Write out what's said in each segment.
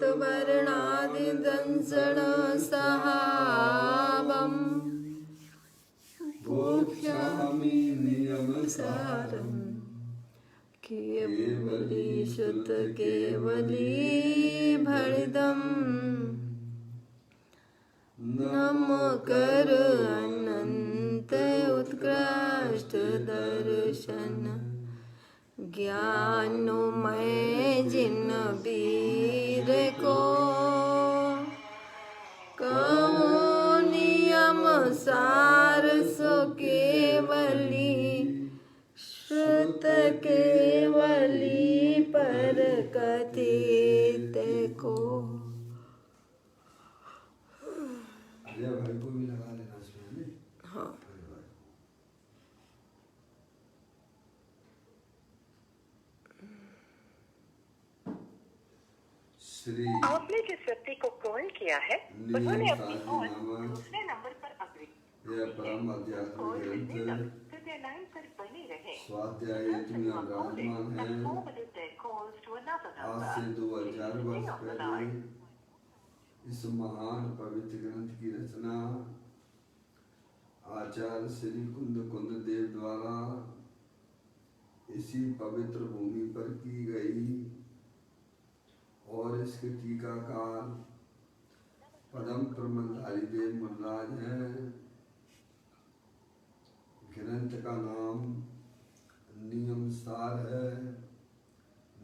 वर्णादिदंसनसहावम् भोक्ष्यामि नियमसारम् केवली शुद्ध केवली भरिदम् नमो कर अनंत उत्कृष्ट दर्शन ज्ञानमय जिन वीर को कहो नियम सार सो केवली श्रुत केवली पर कथित को। अजय भाई को भी लगा लेना इसमें। हाँ श्री आपने जिस व्यक्ति को कॉल किया है उन्होंने अपनी कॉल दूसरे नंबर पर अग्रिम यह परम आध्यात्मिक ग्रंथ कृपया लाइन पर बने रहे। स्वाध्याय हेतु यहाँ विराजमान है। आज से 2000 वर्ष पहले इस महान पवित्र ग्रंथ की रचना आचार्य श्री कुंद देव द्वारा इसी पवित्र भूमि पर की गई और इसके टीकाकार पदम प्रमलधारी देव मुनराज हैं। ग्रंथ का नाम नियम सार है।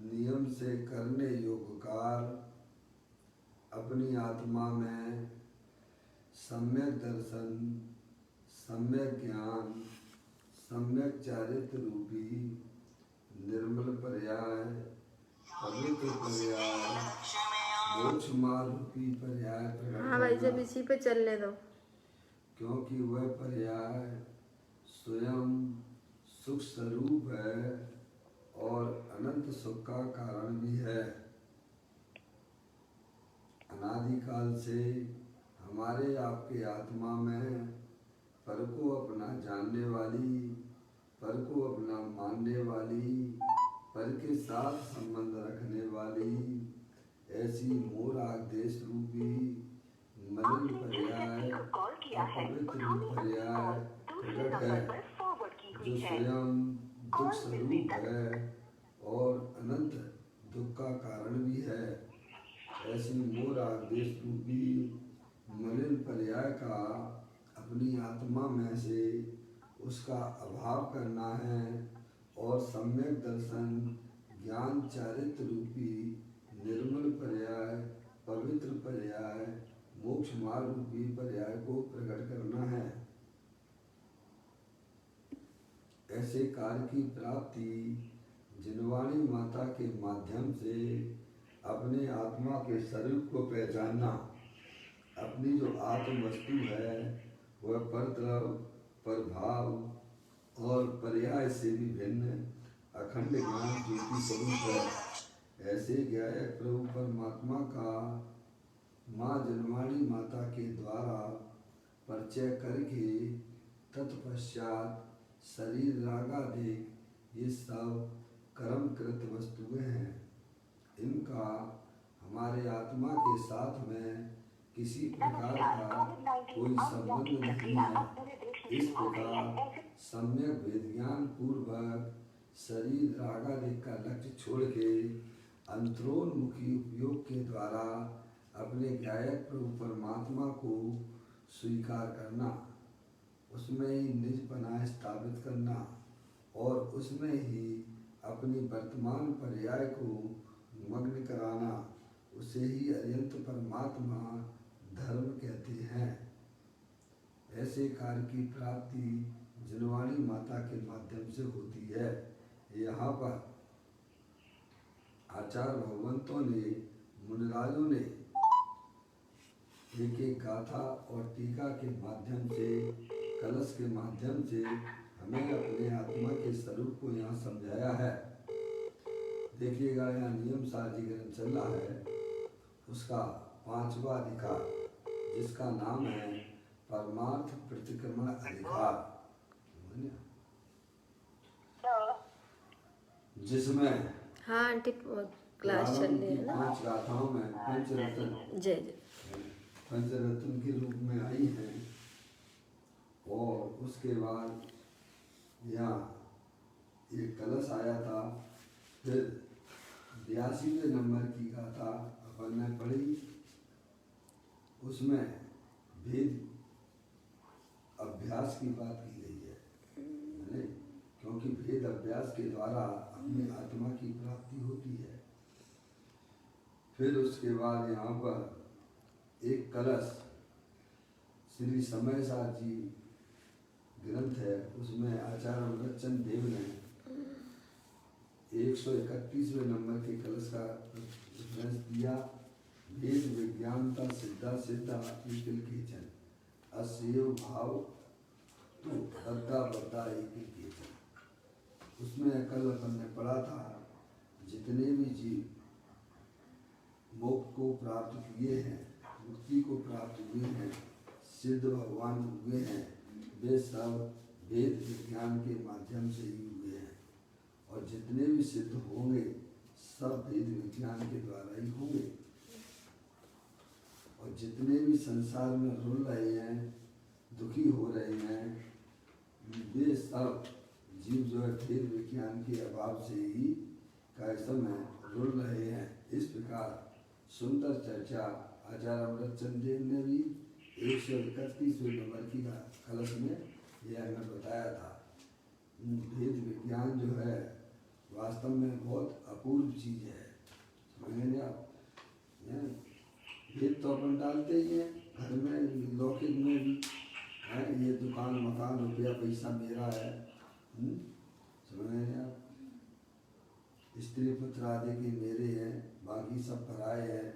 नियम से करने योग्य कार्य अपनी आत्मा में सम्यक दर्शन, सम्यक ज्ञान, सम्यक चारित्र रूपी निर्मल पर्याय, पवित्र पर्याय, मोक्ष मार्ग रूपी पर्याय प्रकट हाँ भाई जब इसी पे चलने दो। क्योंकि वह पर्याय स्वयं सुख स्वरूप है और अनंत सुख का कारण भी है। अनादिकाल से हमारे आपके आत्मा में पर को अपना जानने वाली, पर को अपना मानने वाली, पर के साथ संबंध रखने वाली ऐसी मोराग देश रूपी मलिन पर्याय, अपवित्र पर्याय प्रकट है जो स्वयं दुख स्वरूप है और अनंत दुख का कारण भी है। ऐसी मोराग देश रूपी मलिन पर्याय का अपनी आत्मा में से उसका अभाव करना है और सम्यक दर्शन, ज्ञान, चारित्र रूपी निर्मल पर्याय, पवित्र पर्याय, मोक्ष मार्ग रूपी पर्याय को प्रकट करना है। ऐसे कार्य की प्राप्ति जिनवाणी माता के माध्यम से अपने आत्मा के स्वरूप को पहचानना, अपनी जो आत्म वस्तु है वह परद्रव, परभाव और पर्याय से भी भिन्न अखंड ज्ञान ज्योति स्वरूप है। ऐसे ज्ञायक प्रभु परमात्मा का माँ जनवाणी माता के द्वारा परिचय करके तत्पश्चात शरीर रागादिक ये सब कर्मकृत वस्तुएं हैं। इनका हमारे आत्मा के साथ में किसी प्रकार का कोई संबंध नहीं है। इस प्रकार सम्यक वेद ज्ञान पूर्वक शरीर रागादिक का लक्ष्य छोड़ के अंतरोन्मुखी उपयोग के द्वारा अपने गायक प्रभु परमात्मा को स्वीकार करना, उसमें ही निज बनाए स्थापित करना और उसमें ही अपनी वर्तमान पर्याय को मग्न कराना, उसे ही अत्यंत परमात्मा धर्म कहते हैं। ऐसे कार्य की प्राप्ति जनवाणी माता के माध्यम से होती है। यहाँ पर आचार्य भगवंतों ने, मुनिराजों ने एक एक गाथा और टीका के माध्यम से, कलश के माध्यम से हमें अपने आत्मा के स्वरूप को यहाँ समझाया है। देखिएगा यहाँ नियम सार जी ग्रंथ चल रहा है, उसका 5वां अधिकार जिसका नाम है परमार्थ प्रतिक्रमण अधिकार, जिसमें हाँ आंटी क्लास चल प्रारंभ रही की है ना। 5 गाथाओं में पंचरत्न जय जय। पंचरत्न के रूप में आई हैं। और उसके बाद यहाँ एक कलश आया था। फिर 82वें नंबर की गाथा अपन ने पढ़ी। उसमें भेद अभ्यास की बात की गई है, नहीं? क्योंकि भेद अभ्यास के द्वारा अपनी आत्मा की प्राप्ति होती है। फिर उसके बाद यहाँ पर एक कलश श्री समय साथ जी ग्रंथ है, उसमें आचार्य अमृतचंद देव ने 131वें नंबर के कलश का रेफरेंस दिया। वेद विज्ञानता सिद्धा सिद्धा एकल केचन असेव भाव तो बद्दा बद्दा एकल केचन। उसमें कल अपन ने पढ़ा था, जितने भी जीव मोक्ष को प्राप्त किए हैं, मुक्ति को प्राप्त हुए हैं, सिद्ध भगवान हुए हैं, वे सब वेद विज्ञान के माध्यम से ही हुए हैं। और जितने भी सिद्ध होंगे सब वेद विज्ञान के द्वारा ही होंगे। और जितने भी संसार में रुल रहे हैं, दुखी हो रहे हैं, वे सब जीव जो है वेद विज्ञान के अभाव से ही कैसे में रुल रहे हैं। इस प्रकार सुंदर चर्चा आचार्य अमृतचंद देव ने भी 131वें नंबर की कलश में यह हमें बताया था। वेद विज्ञान जो है वास्तव में बहुत अपूर्व चीज़ है, समझेंगे आप। वेद तो अपन डालते ही हैं घर में, लौकिक में भी है, ये दुकान मकान रुपया पैसा मेरा है, समझेंगे आप। स्त्री पुत्र आदि के मेरे हैं, बाकी सब पराए हैं,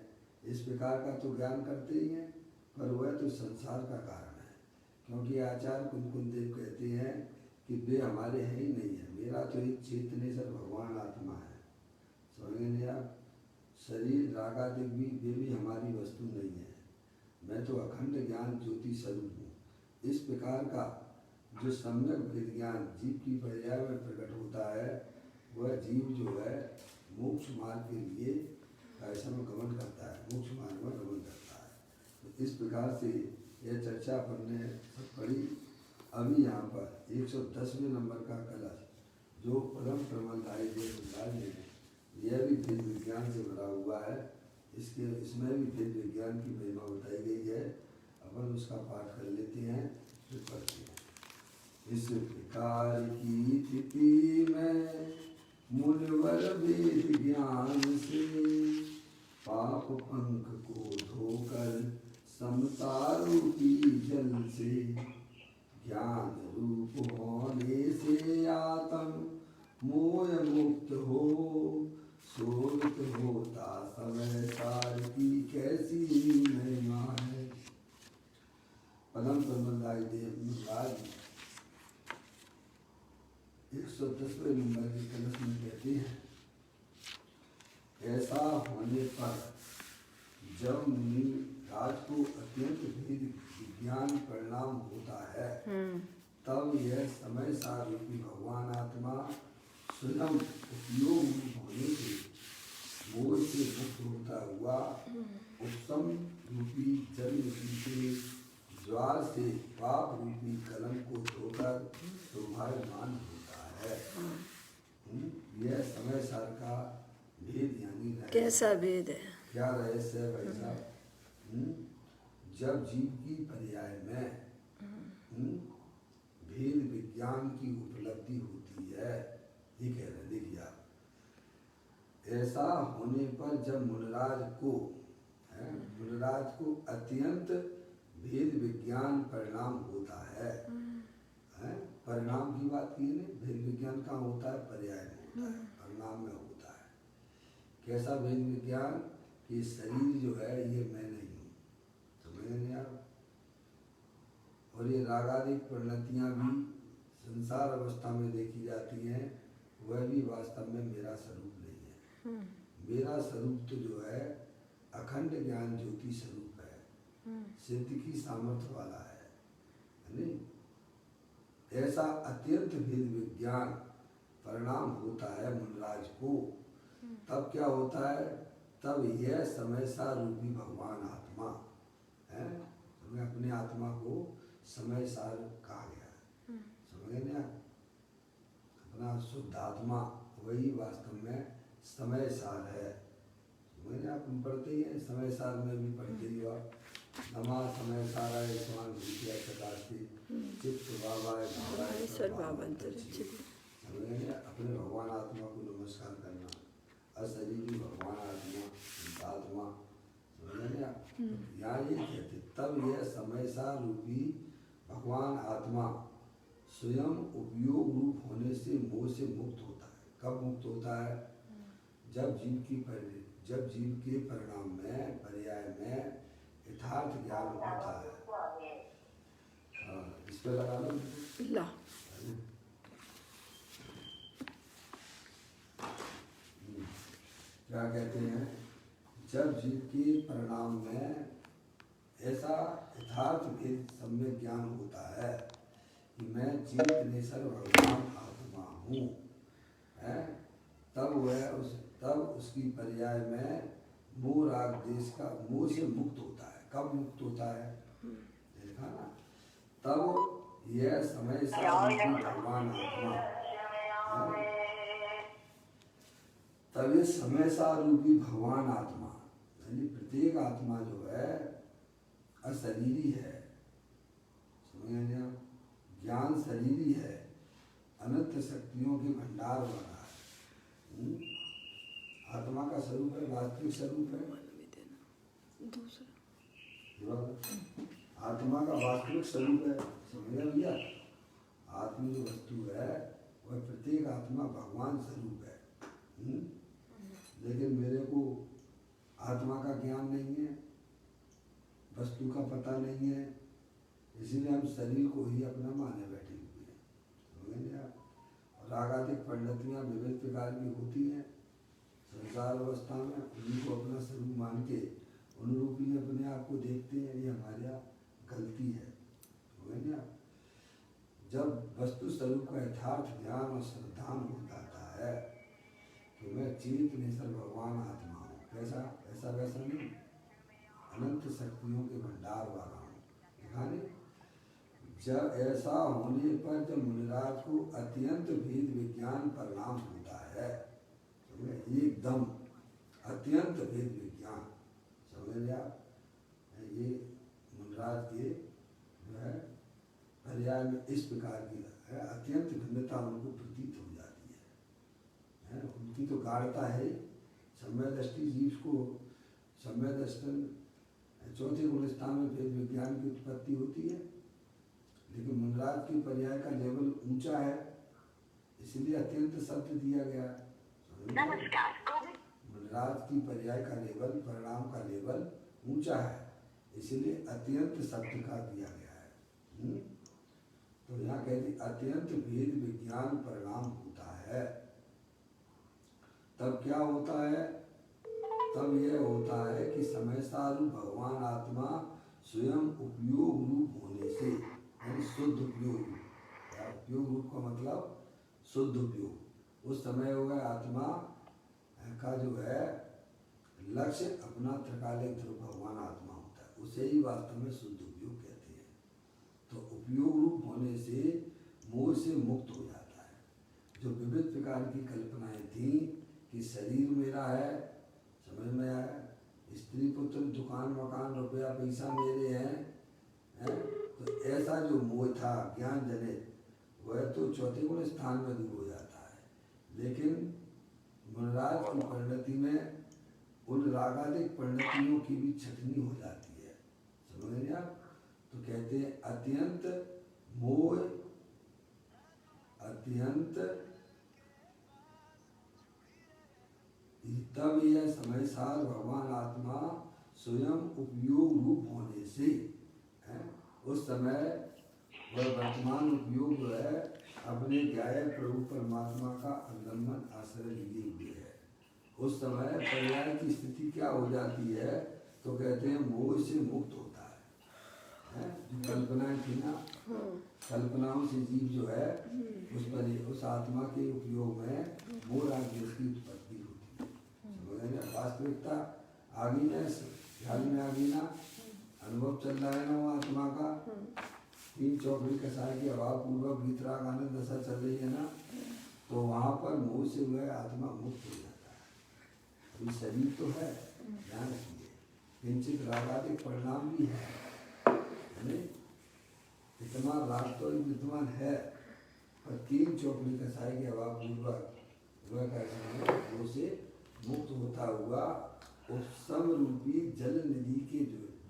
इस प्रकार का तो ज्ञान करते ही हैं। पर वह तो संसार का कारण है। क्योंकि आचार्य कुंकुन देव कहते हैं कि वे हमारे हैं ही नहीं है, मेरा तो एक चेतनेश्वर भगवान आत्मा है, समझेंगे आप। शरीर रागादि भी वे भी हमारी वस्तु नहीं है, मैं तो अखंड ज्ञान ज्योति स्वरूप हूँ। इस प्रकार का जो सम्यक भेद ज्ञान जीव की पर्याय में प्रकट होता है, वह जीव जो है मोक्ष मार्ग के लिए ऐसा में गमन करता है, मोक्ष मार्ग में गमन करता है। तो इस प्रकार से यह चर्चा अपन ने सब पढ़ी। अभी यहाँ पर 110वें नंबर का कलश जो परम प्रमलदायी देव महाराज ने, यह भी वेद विज्ञान से भरा हुआ है। इसमें भी वेद विज्ञान की महिमा बताई गई है। अपन उसका पाठ कर लेते हैं, फिर पढ़ते हैं। इस प्रकार की तिथि में मुनिवर वेद ज्ञान से पाप पंख को धोकर समता रूपी जल से, ज्ञान रूप होने से आत्म मोह मुक्त हो, शोभित होता समय सार की कैसी महिमा है। परम प्रमलदायी देव महाराज 110वें नंबर के कलश में कहते हैं, ऐसा होने पर जब मुनि राज को अत्यंत भेद विज्ञान परिणाम होता है, तब यह समय सार रूपी भगवान आत्मा स्वयं उपयोग होने से मोह से मुक्त होता हुआ उपसम रूपी जल के ज्वार से पाप रूपी कलम को धोकर शोभायमान होता है। यह समय सार का भेद यानी कैसा भेद है, क्या रहस्य है भाई साहब। जब जीव की पर्याय में भेद विज्ञान की उपलब्धि होती है, ये कह रहे, देखिए आप, ऐसा होने पर जब मुनिराज को अत्यंत भेद विज्ञान परिणाम होता है, परिणाम की बात की है, भेद विज्ञान कहाँ होता है, पर्याय में होता है, परिणाम में होता है। कैसा भेद विज्ञान कि शरीर जो है ये मैं नहीं हूँ, समझेंगे आप। और ये रागादिक परिणतियाँ भी संसार अवस्था में देखी जाती हैं, वह भी वास्तव में मेरा स्वरूप नहीं है। मेरा स्वरूप तो जो है अखंड ज्ञान ज्योति स्वरूप है, सिद्ध की सामर्थ्य वाला है, नहीं। ऐसा अत्यंत भेद विज्ञान परिणाम होता है मुनिराज को, तब क्या होता है, तब यह समय सार रूपी भगवान आत्मा है, हमें अपने आत्मा को समय सार कहा गया है, समझ गए आप? अपना शुद्ध आत्मा वही वास्तव में समय सार है, समझ आप? हम पढ़ते ही हैं, समय सार में भी पढ़ते ही हो आप। नमा समय सारा समान चित्त बाबाय भावाय सर्वाभंतरिक्षित, अपने भगवान आत्मा को नमस्कार करना, अशरीरी भगवान आत्मा आत्मा, समझ आप? यहाँ ये कहते तब यह समय सार रूपी भगवान आत्मा स्वयं उपयोग रूप होने से मोह से मुक्त होता है। कब मुक्त होता है? जब जीव के परिणाम में पर्याय में यथार्थ ज्ञान होता है। इस पे लगा लो ला। क्या कहते हैं, जब जीव के परिणाम में ऐसा यथार्थ भेद सम्यक ज्ञान होता है कि मैं चेत नेसर भगवान आत्मा हूँ, तब उसकी पर्याय में मोह राग देश का मोह से मुक्त होता है। कब मुक्त होता है? देखा ना, तब यह समय सार भगवान आत्मा, तब ये समय सार रूपी भगवान आत्मा, यानी प्रत्येक आत्मा जो है अशरीरी है, समझ आप? ज्ञान शरीरी है, अनंत शक्तियों के भंडार वाला है। आत्मा का स्वरूप है, वास्तविक स्वरूप है, आत्मा का वास्तविक स्वरूप है, समझ भैया? आत्मा जो वस्तु है वह प्रत्येक आत्मा भगवान स्वरूप है। लेकिन मेरे को आत्मा का ज्ञान नहीं है, वस्तु का पता नहीं है, इसीलिए हम शरीर को ही अपना माने बैठे हुए हैं, समझेंगे आप? और रागाधिक परिणतियाँ विविध प्रकार की होती हैं संसार अवस्था में, उन्हीं को अपना स्वरूप मान के अनुरूप ही अपने आप को देखते हैं। ये हमारी गलती है, समझेंगे आप? जब वस्तु स्वरूप का यथार्थ ज्ञान और श्रद्धान हो जाता है तो मैं चेत नेसर भगवान आत्मा हूँ। कैसा? ऐसा वैसा नहीं, अनंत शक्तियों के भंडार वाला हूँ। दिखाने जब ऐसा होने पर जब मुनिराज को अत्यंत भेद विज्ञान परिणाम होता है, एकदम अत्यंत भेद विज्ञान, समझ आप? ये मुनिराज के जो है पर्याय में इस प्रकार की है, अत्यंत भिन्नता उनको प्रतीत हो जाती है। उनकी तो गाढ़ता है, सम्य दृष्टि जीव को सम्य दर्शन चौथे गुणस्थान में भेद विज्ञान की उत्पत्ति होती है, लेकिन मुनिराज के पर्याय का लेवल ऊंचा है, इसलिए अत्यंत शब्द दिया गया है। मुनिराज की पर्याय का लेवल, परिणाम का लेवल ऊंचा है, इसलिए अत्यंत शब्द का दिया गया है। तो यहाँ कहते अत्यंत भेद विज्ञान परिणाम होता है। तब क्या होता है? तब यह होता है कि समय सारू भगवान आत्मा स्वयं उपयोग रूप होने से, यानी शुद्ध उपयोग, उपयोग रूप का मतलब शुद्ध उपयोग, उस समय हो गया आत्मा का जो है लक्ष्य अपना त्रिकालिक ध्रुव भगवान आत्मा होता है, उसे ही वास्तव में शुद्ध उपयोग कहते हैं। तो उपयोग रूप होने से मोह से मुक्त हो जाता है। जो विविध प्रकार की कल्पनाएं थी कि शरीर मेरा है, समझ में आया, स्त्री पुत्र दुकान मकान रुपया पैसा मेरे हैं, तो ऐसा जो मोह था ज्ञान जनित, वह तो चौथे गुण स्थान में दूर हो जाता है। लेकिन मुनिराज की परिणति में उन रागादिक परिणतियों की भी छटनी हो जाती है, समझ रहे आप? तो कहते हैं अत्यंत मोह, अत्यंत, तब यह समय सार भगवान आत्मा स्वयं उपयोग रूप होने से है, उस समय वह वर्तमान उपयोग जो है अपने ज्ञाय प्रभु परमात्मा का अवलंबन आश्रय लिए हुए है। उस समय पर्याय की स्थिति क्या हो जाती है? तो कहते हैं मोह से मुक्त होता है। जो कल्पनाएं थी ना, कल्पनाओं से जीव जो है उस आत्मा के उपयोग में मोह राग देश की उत्पत्ति होती है। समझ गए? वास्तविकता आ गई ना, ख्याल में आ गई ना, अनुभव चल रहा है ना वो आत्मा का। तीन चौकड़ी कसाई की अभाव पूर्वक वीतराग आनंद दशा चल रही है ना, तो वहाँ पर मोह से हुआ आत्मा मुक्त हो जाता है। अभी शरीर तो है, ध्यान रखिए, किंचित रागादिक परिणाम भी है, इतना राग तो विद्यमान है, पर तीन चौकड़ी कसाई के अभाव पूर्वक वह कैसे वो से मुक्त होता हुआ उपसम रूपी जल निधि के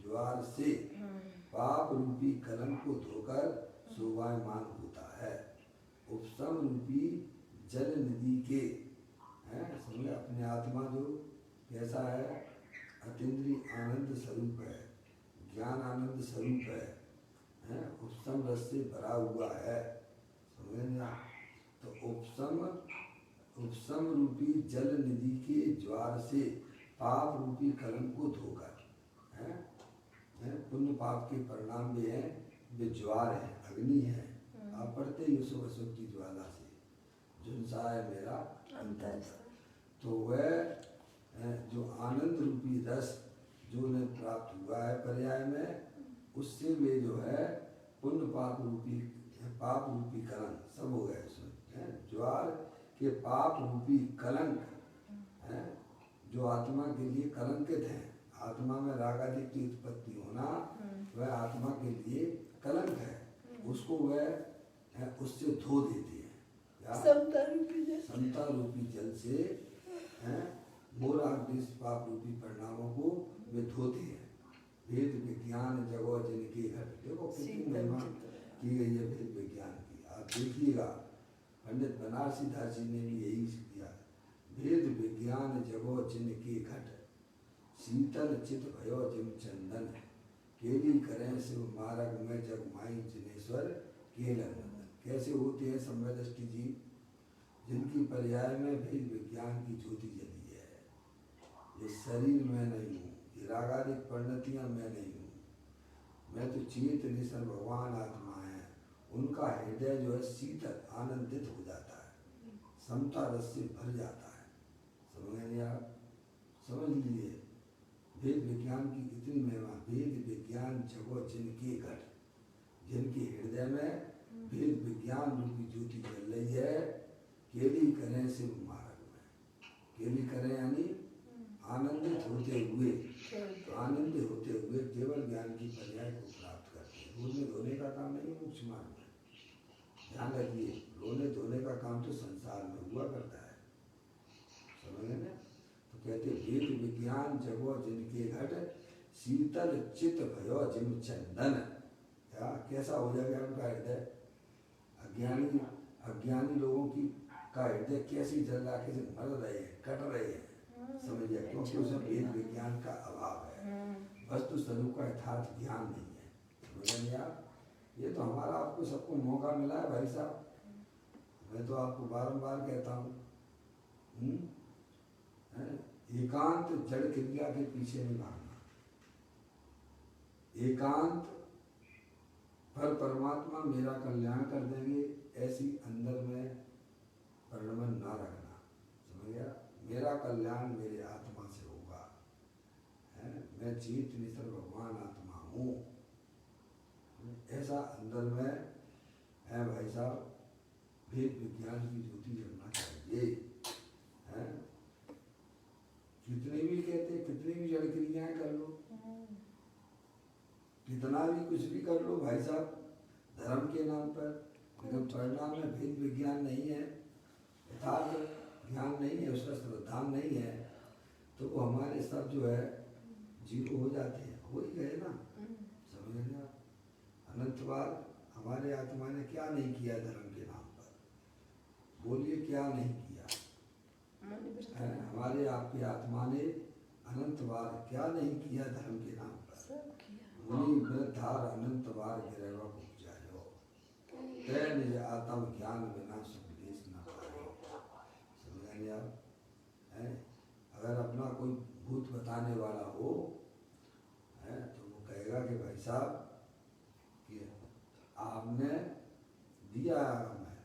ज्वार से पाप रूपी कलंक को धोकर शोभायमान होता है। उपसम रूपी जल निधि के हैं, समझे? अपने आत्मा जो कैसा है, अतीन्द्रिय आनंद स्वरूप है, ज्ञान आनंद स्वरूप है, उपसम रस से भरा हुआ है, समझे ना? तो उपसम रूपी जल निधि के ज्वार से पाप रूपी कलंक को धोकर, पुण्य पाप के परिणाम भी है, वे ज्वार है, अग्नि है, अपरते युसुफ अशुभ की ज्वाला से झुलसा है मेरा अंतर। तो वह जो आनंद रूपी रस जो उन्हें प्राप्त हुआ है पर्याय में, उससे वे जो है पुण्य पाप रूपी कलंक सब हो गए उसमें, ज्वार के पाप रूपी कलंक है, जो आत्मा के लिए कलंकित है। आत्मा में राग आदि की उत्पत्ति होना वह आत्मा के लिए कलंक है, उसको वह उससे धो देती है, समता रूपी जल से मोराग्नि पाप रूपी परिणामों को वे धोते हैं। वेद विज्ञान जगह जिनके घट, देखो कितनी महिमा की गई है वेद विज्ञान की, आप देखिएगा। पंडित बनारसी दास जी ने भी यही किया, वेद विज्ञान जगह जिनके घट, शीतल चित भयो जिम चंदन, केली करें शिव मार्ग में जग माई जिनेश्वर केलन। कैसे होते हैं समय दृष्टि जी, जिनकी पर्याय में वेद विज्ञान की ज्योति जली है। ये शरीर में नहीं हूँ, ये रागादिक परिणतियाँ मैं नहीं हूँ, मैं तो चेत निश्चल भगवान आत्मा है। उनका हृदय जो है शीतल आनंदित हो जाता है, समता रस से भर जाता है, समझ गए आप? समझ लीजिए वेद विज्ञान की इतनी महिमा। वेद विज्ञान जगह जिनके घट, जिनके हृदय में वेद विज्ञान रूपी ज्योति जल रही है, केली करें शिव मार्ग में, केली करें यानी आनंदित होते हुए, आनंदित होते हुए केवल ज्ञान की पर्याय को प्राप्त करते हैं। रोने धोने का काम नहीं है मोक्ष मार्ग में, ध्यान रखिए। रोने धोने का काम तो संसार में हुआ करता है, समझ ना? तो कहते वेद विज्ञान जगह जिनके घट, शीतल चित भयो जिम चंदन। क्या कैसा हो जाएगा उनका हृदय? अज्ञानी लोगों की का हृदय कैसी जल रहा, कैसे मर रहे हैं, कट रहे हैं, समझिए, क्योंकि उसमें वेद विज्ञान का अभाव है, वस्तु स्वरूप का यथार्थ ज्ञान नहीं है, समझ आप? ये तो हमारा आपको सबको मौका मिला है भाई साहब, मैं तो आपको बारंबार कहता हूँ, एकांत जड़ क्रिया के पीछे नहीं भागना, एकांत पर परमात्मा मेरा कल्याण कर देंगे ऐसी अंदर में परिणमन ना रखना, समझ गया? मेरा कल्याण मेरे आत्मा से होगा, मैं चेत निश्चल भगवान आत्मा हूँ, ऐसा अंदर में है भाई साहब। वेद विज्ञान की ज्योति जलना चाहिए, कितने भी कहते, कितनी भी जड़ क्रियाएं कर लो, कितना भी कुछ भी कर लो भाई साहब धर्म के नाम पर, लेकिन परिणाम में वेद विज्ञान नहीं है, यथार्थ ज्ञान नहीं है, उसका श्रद्धा नहीं है, तो वो हमारे सब जो है जीरो हो जाते हैं, हो ही गए ना, समझ गए? अनंतवाद हमारे आत्मा ने क्या नहीं किया धर्म के नाम पर, बोलिए क्या नहीं किया? हमारे आपके आत्मा ने अनंतवाद क्या नहीं किया धर्म के नाम पर? मुनि वृद्धार अनंतवार गिरेवा उपजायो, तय निज आत्म ज्ञान बिना सुपदेश न पायो, समझ आप? अगर अपना कोई भूत बताने वाला हो तो वो कहेगा कि भाई साहब कि आपने दिया हमें,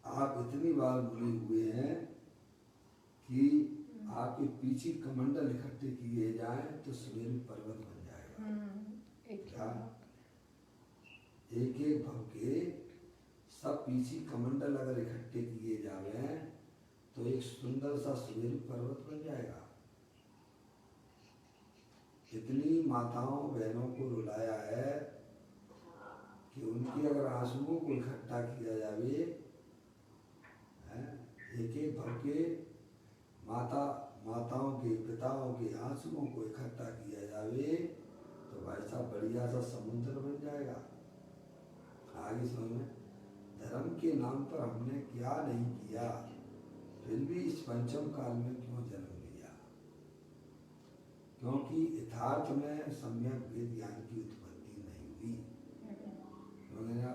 आप इतनी बार मुनि हुए हैं कि आपके पीछे कमंडल इकट्ठे किए जाएं तो सुमेरु पर्वत बन जाएगा। क्या एक एक भव के सब पीछे कमंडल अगर इकट्ठे किए जावे तो एक सुंदर सा सुमेरु पर्वत बन जाएगा। इतनी माताओं बहनों को रुलाया है कि उनकी अगर आंसुओं को इकट्ठा किया जावे, एक एक भव के माताओं के पिताओं के आंसुओं को इकट्ठा किया जावे तो भाई साहब बढ़िया सा समुद्र बन जाएगा। आगे समझ में, धर्म के नाम पर हमने क्या नहीं किया, फिर भी इस पंचम काल में क्यों जन्म लिया? क्योंकि यथार्थ में सम्यक वेद ज्ञान की उत्पत्ति नहीं हुई।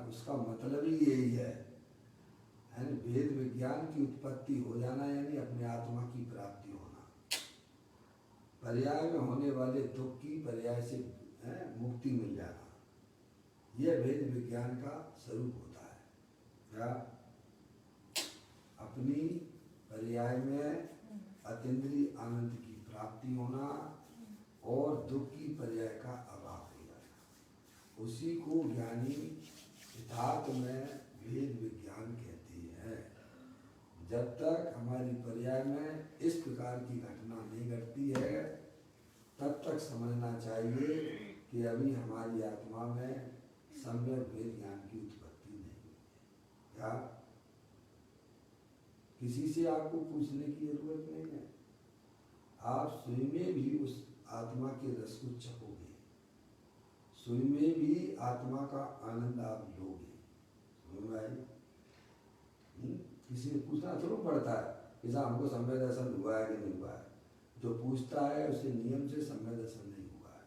उसका मतलब ही यही है, वेद विज्ञान की उत्पत्ति हो जाना यानी अपने आत्मा की प्राप्ति होना, पर्याय में होने वाले दुख की पर्याय से मुक्ति मिल जाना, यह वेद विज्ञान का स्वरूप होता है। क्या अपनी पर्याय में अतीन्द्रिय आनंद की प्राप्ति होना और दुख की पर्याय का अभाव हो जाना, उसी को ज्ञानी यथार्थ में वेद विज्ञान कहते हैं। जब तक हमारी पर्याय में इस प्रकार की घटना नहीं घटती है तब तक समझना चाहिए कि अभी हमारी आत्मा में सम्यक वेद ज्ञान की उत्पत्ति नहीं हुई है। क्या किसी से आपको पूछने की जरूरत नहीं है, आप स्वयं में भी उस आत्मा के रस को चखोगे, स्वयं में भी आत्मा का आनंद आप लोगे। किसी से पूछना थोड़ा पड़ता है कि साहब हमको सम्यक दर्शन हुआ है कि नहीं हुआ है। जो पूछता है उसे नियम से सम्यक दर्शन नहीं हुआ है।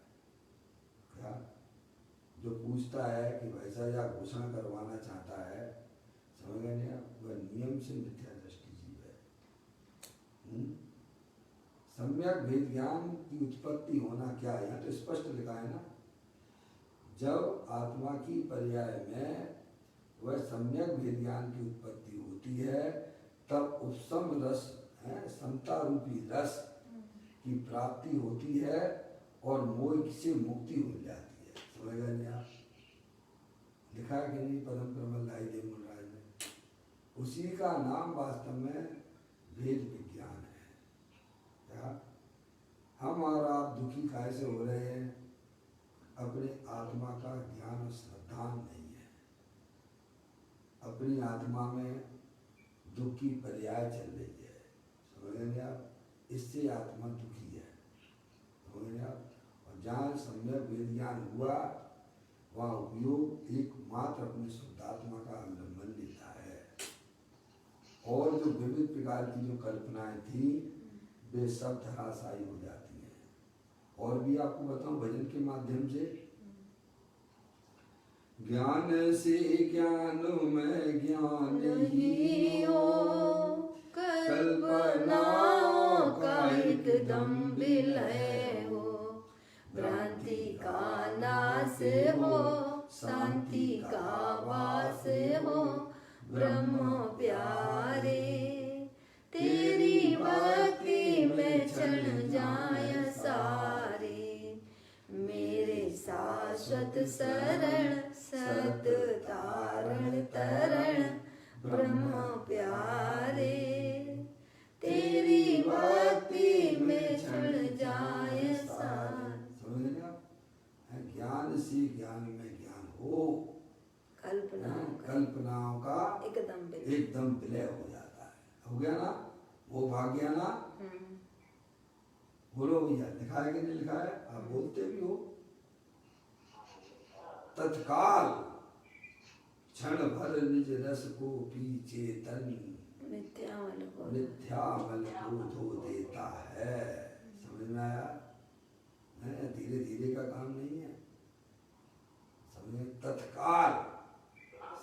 क्या जो पूछता है कि वैसा या घोषणा करवाना चाहता है, समझ गए नहीं आप, वह नियम से मिथ्या दृष्टि जीव है। सम्यक वेद ज्ञान की उत्पत्ति होना क्या है, यहाँ तो स्पष्ट लिखा है ना, जब आत्मा की पर्याय में वह सम्यक वेद ज्ञान की उत्पत्ति होती है तब उपशम रस समता रूपी रस की प्राप्ति होती है और मोह से मुक्ति हो जाती है। समझ गए नहीं आप, लिखा है कि नहीं पदम प्रमल लाई देव मुनराज ने, उसी का नाम वास्तव में वेद विज्ञान है। क्या हम और आप दुखी कैसे हो रहे हैं, अपने आत्मा का ज्ञान और श्रद्धान नहीं है, अपनी आत्मा में दुख की पर्याय चल रही है। समझेंगे आप, इससे आत्मा दुखी है। समझेंगे आप, और जहाँ सम्यक वेद ज्ञान हुआ वहाँ उपयोग एकमात्र अपनी शुद्धात्मा का अवलंबन लेता है, और जो विविध प्रकार की जो कल्पनाएं थी वे सब धराशायी हो जाती हैं। और भी आपको बताऊं भजन के माध्यम से, ज्ञान से ज्ञान में ज्ञान ही हो, कल्पनाओं का एकदम विलय हो, भ्रांति का नाश हो, शांति का वास हो, ब्रह्म प्यारे तेरी भक्ति में चढ़ जाए सारे, मेरे शाश्वत शरण सत तारण तरण ब्रह्म प्यारे, तेरी भक्ति में चढ़ जाए सारे। समझ गए आप, ज्ञान से ज्ञान में ज्ञान हो, कल्पनाओं का एकदम विलय हो जाता है। हो गया ना, वो भाग गया ना। बोलो भैया, लिखा है कि नहीं लिखा है? आप बोलते भी हो। तत्काल क्षण भर निज रस को पी चेतन, मिथ्यामल को धो देता है। समझ में आया? धीरे धीरे का काम नहीं है, समझे? तत्काल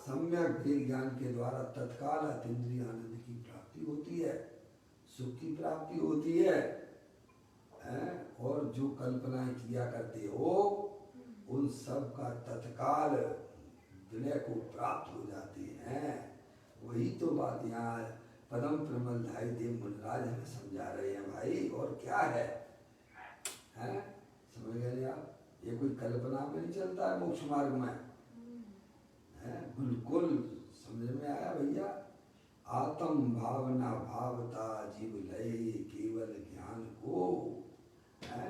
सम्यक वेद ज्ञान के द्वारा तत्काल अतीन्द्रिय आनंद की प्राप्ति होती है, सुख की प्राप्ति होती है, और जो कल्पनाएं किया करते हो उन सब का तत्काल विलय को प्राप्त हो जाती हैं। वही तो बात यहाँ पदम प्रमलधारी देव मुनिराज हमें समझा रहे हैं भाई, और क्या है? समझ गए आप? ये कोई कल्पना में नहीं चलता है मोक्ष मार्ग में, है बिल्कुल समझ में आया भैया। आत्म भावना भावता जीव लय केवल ज्ञान को, है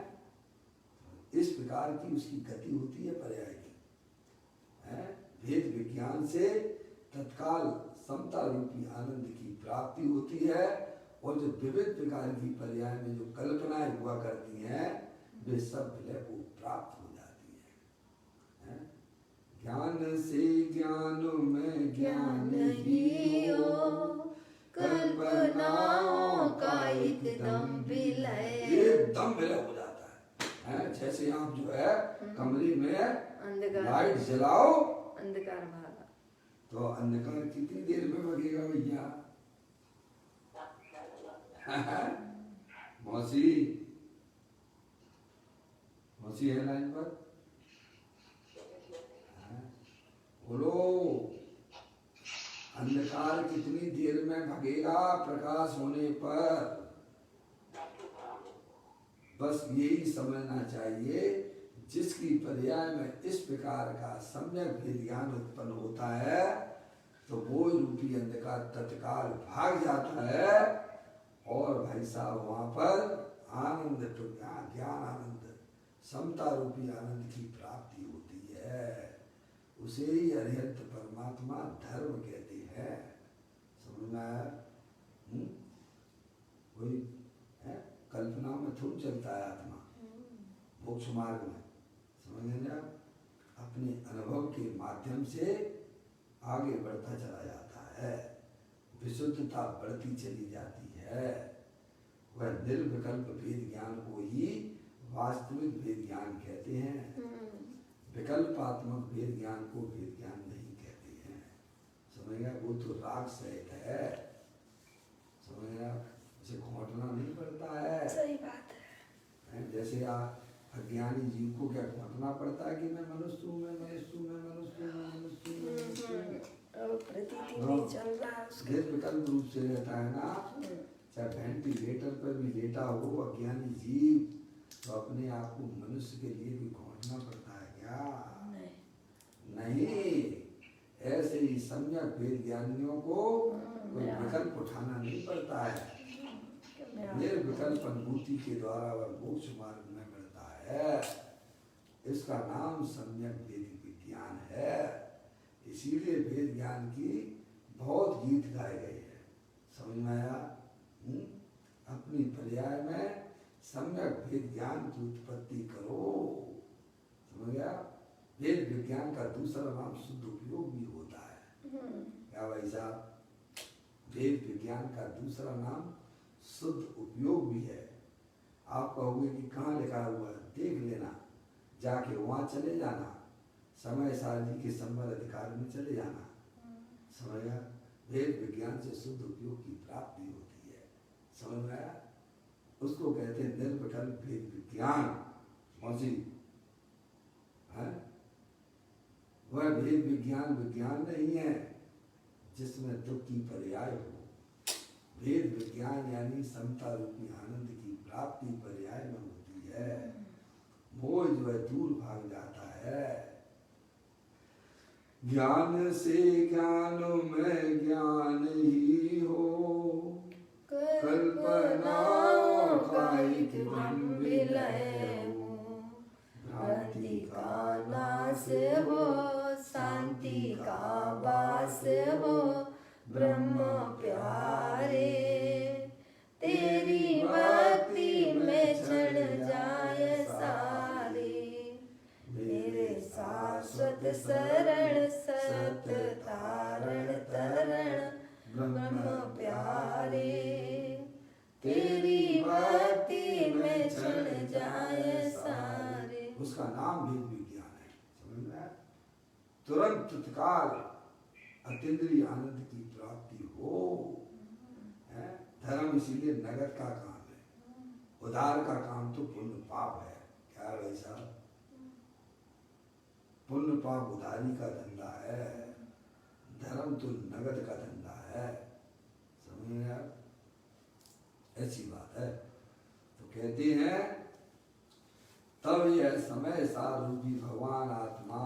इस प्रकार की उसकी गति होती है पर्याय की, है भेद विज्ञान से तत्काल समता रूपी आनंद की प्राप्ति होती है, और जो विविध प्रकार की पर्याय में जो कल्पनाएं हुआ करती हैं वे सब विलय को प्राप्त हो जाती है? ज्ञान से ज्ञान में ज्ञान ही हो, कल्पनाओं का एकदम विलय हो जाता है? जैसे आप जो है कमरे में लाइट जलाओ, अंधकार भागा, तो अंधकार कितनी देर में भगेगा भैया? मौसी मौसी है लाइन पर, बोलो अंधकार कितनी देर में भगेगा प्रकाश होने पर? बस यही समझना चाहिए, जिसकी पर्याय में इस प्रकार का सम्यक भेद ज्ञान उत्पन्न होता है तो वो रूपी अंधकार तत्काल भाग जाता है, और भाई साहब वहां पर आनंद ज्ञान आनंद समता रूपी आनंद की प्राप्ति होती है। उसे ही अरिहंत परमात्मा धर्म कहते हैं। समझ में आया? कोई कल्पना में थोड़ी चलता है आत्मा मोक्ष मार्ग में, समझ गए आप? अपने अनुभव के माध्यम से आगे बढ़ता चला जाता है, विशुद्धता बढ़ती चली जाती है। वह निर्विकल्प भेद ज्ञान को ही वास्तविक भेद ज्ञान कहते हैं, विकल्पात्मक भेद ज्ञान को भेद ज्ञान नहीं कहते हैं। समझ गया? वो तो राग सहित है, समझ गया? उसे घोटना नहीं पड़ता है। सही बात है। जैसे अज्ञानी जीव को क्या घोटना पड़ता है कि मैं मनुष्य हूँ, मैं मनुष्य हूँ, मैं मनुष्य हूँ, मैं मनुष्य हूँ, मैं मनुष्य हूँ, प्रतीति नहीं चल रहा है उसका। विकल्प रूप से रहता है ना। चाहे वेंटिलेटर पर भी लेटा हो अज्ञानी जीव, तो अपने आप को मनुष्य के लिए भी घोटना पड़ता है क्या? नहीं। ऐसे ही सम्यक भेद ज्ञानियों को कोई विकल्प उठाना नहीं पड़ता है, निर्विकल्प अनुभूति के द्वारा वह मोक्ष मार्ग में बढ़ता है। इसका नाम सम्यक वेद विज्ञान है। इसीलिए वेद ज्ञान की बहुत गीत गाए गए हैं। समझ में आया? अपनी पर्याय में सम्यक वेद ज्ञान की उत्पत्ति करो। समझ गया? वेद विज्ञान का दूसरा नाम शुद्ध उपयोग भी होता है। क्या भाई साहब? वेद विज्ञान का दूसरा नाम शुद्ध उपयोग भी है। आप कहोगे कि कहाँ लिखा हुआ है, देख लेना, जाके वहां चले जाना, समय सारणी के संबंध अधिकार में चले जाना। समझ गया? वेद विज्ञान से शुद्ध उपयोग की प्राप्ति होती है। समझ में आया? उसको कहते हैं निर्विकल्प भेद विज्ञान। मौसी है? वह भेद विज्ञान विज्ञान नहीं है जिसमें दुख की पर्याय हो। भेद विज्ञान यानी समता रूपी आनंद की प्राप्ति पर्याय में होती है। मोह जो है दूर भाग जाता है। ज्ञान से ज्ञान में ज्ञान ही हो, कल्पनाओं का एकदम विलय हो, भ्रांति का नाश हो, शांति का वास हो, ब्रह्म प्यारे तेरी भक्ति में चढ़ जाए सारे, मेरे शाश्वत शरण सत तारण तरण ब्रह्म प्यारे तेरी भक्ति में चढ़ जाए सारे। उसका नाम भेद विज्ञान है। समझ में आया? तुरंत तत्काल अतीन्द्रिय आनंद की प्राप्ति हो। धर्म इसीलिए नगद का काम है, उधार का काम तो पुण्य पाप है। क्या भाई साहब? पुण्य पाप उधारी का धंधा है, धर्म तो नगद का धंधा है। समझ समझ में आया? ऐसी बात है। तो कहते हैं तब यह समय सार रूपी भगवान आत्मा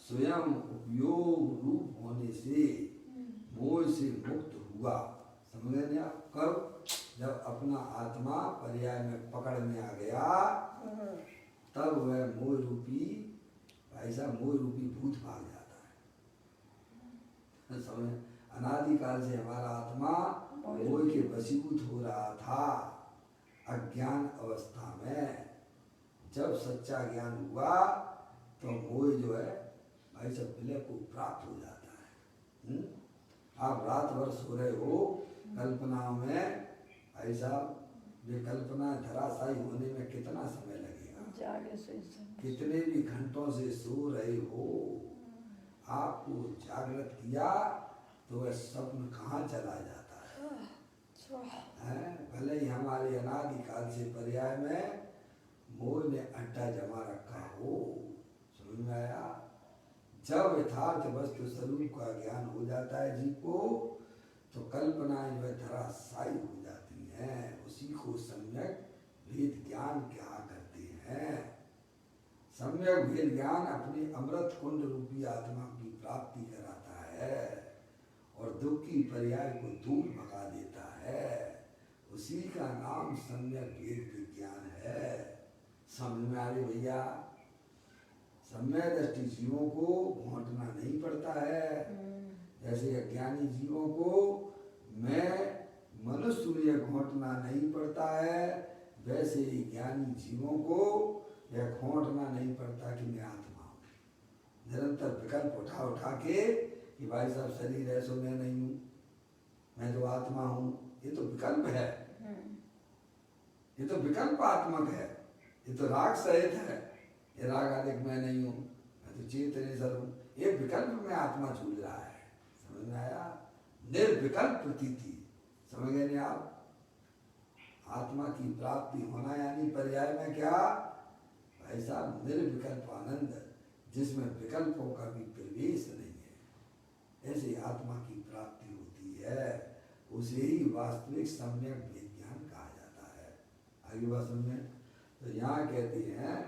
स्वयं उपयोग रूप होने से मोह से मुक्त हुआ। समझ गए आप? कब? जब अपना आत्मा पर्याय में पकड़ में आ गया तब वह मोह रूपी ऐसा मोह रूपी भूत भाग जाता है। समझ? अनादिकाल से हमारा आत्मा मोह के वशीभूत हो रहा था अज्ञान अवस्था में। जब सच्चा ज्ञान हुआ तो मोह जो है भाई सब विलय को प्राप्त हो जाता है। आप रात भर सो रहे हो कल्पनाओं में, ऐसा ये कल्पना धराशायी होने में कितना समय लगेगा? जागे से कितने भी घंटों से सो रहे हो, आपको जागृत किया तो वह स्वप्न कहाँ चला जाता है? भले ही हमारे अनादिकाल से पर्याय में मोह ने अड्डा जमा रखा हो। समझ में आया? जब यथार्थ वस्तु स्वरूप का ज्ञान हो जाता है जीव को तो कल्पनाएं जो धराशायी हो जाती हैं। उसी को सम्यक भेद ज्ञान क्या करते हैं? सम्यक भेद ज्ञान अपनी अमृत कुंड रूपी आत्मा की प्राप्ति कराता है और दुख की पर्याय को दूर भगा देता है। उसी का नाम सम्यक भेद विज्ञान है। समझ में आ रही भैया? सम्यक दृष्टि जीवों को घोंटना नहीं पड़ता है। जैसे अज्ञानी जीवों को मैं मनुष्य में घोंटना नहीं पड़ता है, वैसे ही ज्ञानी जीवों को यह घोंटना नहीं पड़ता कि मैं आत्मा हूँ। निरंतर विकल्प उठा उठा के कि भाई साहब शरीर है सो मैं नहीं हूँ, मैं तो आत्मा हूँ। ये तो विकल्प है, ये तो विकल्पात्मक है, ये तो राग सहित है। ये राग आदिक मैं नहीं हूँ, मैं तो चेतनेश्वर हूँ। ये विकल्प में आत्मा झूल रहा है। समझ में आया? निर्विकल्प प्रतीति। समझ गए नहीं आप? आत्मा की प्राप्ति होना यानी पर्याय में क्या? ऐसा निर्विकल्प आनंद जिसमें विकल्पों का भी प्रवेश नहीं है, ऐसी आत्मा की प्राप्ति होती है। उसे ही वास्तविक सम्यक विज्ञान कहा जाता है। आगे बात समझे? तो यहाँ कहते हैं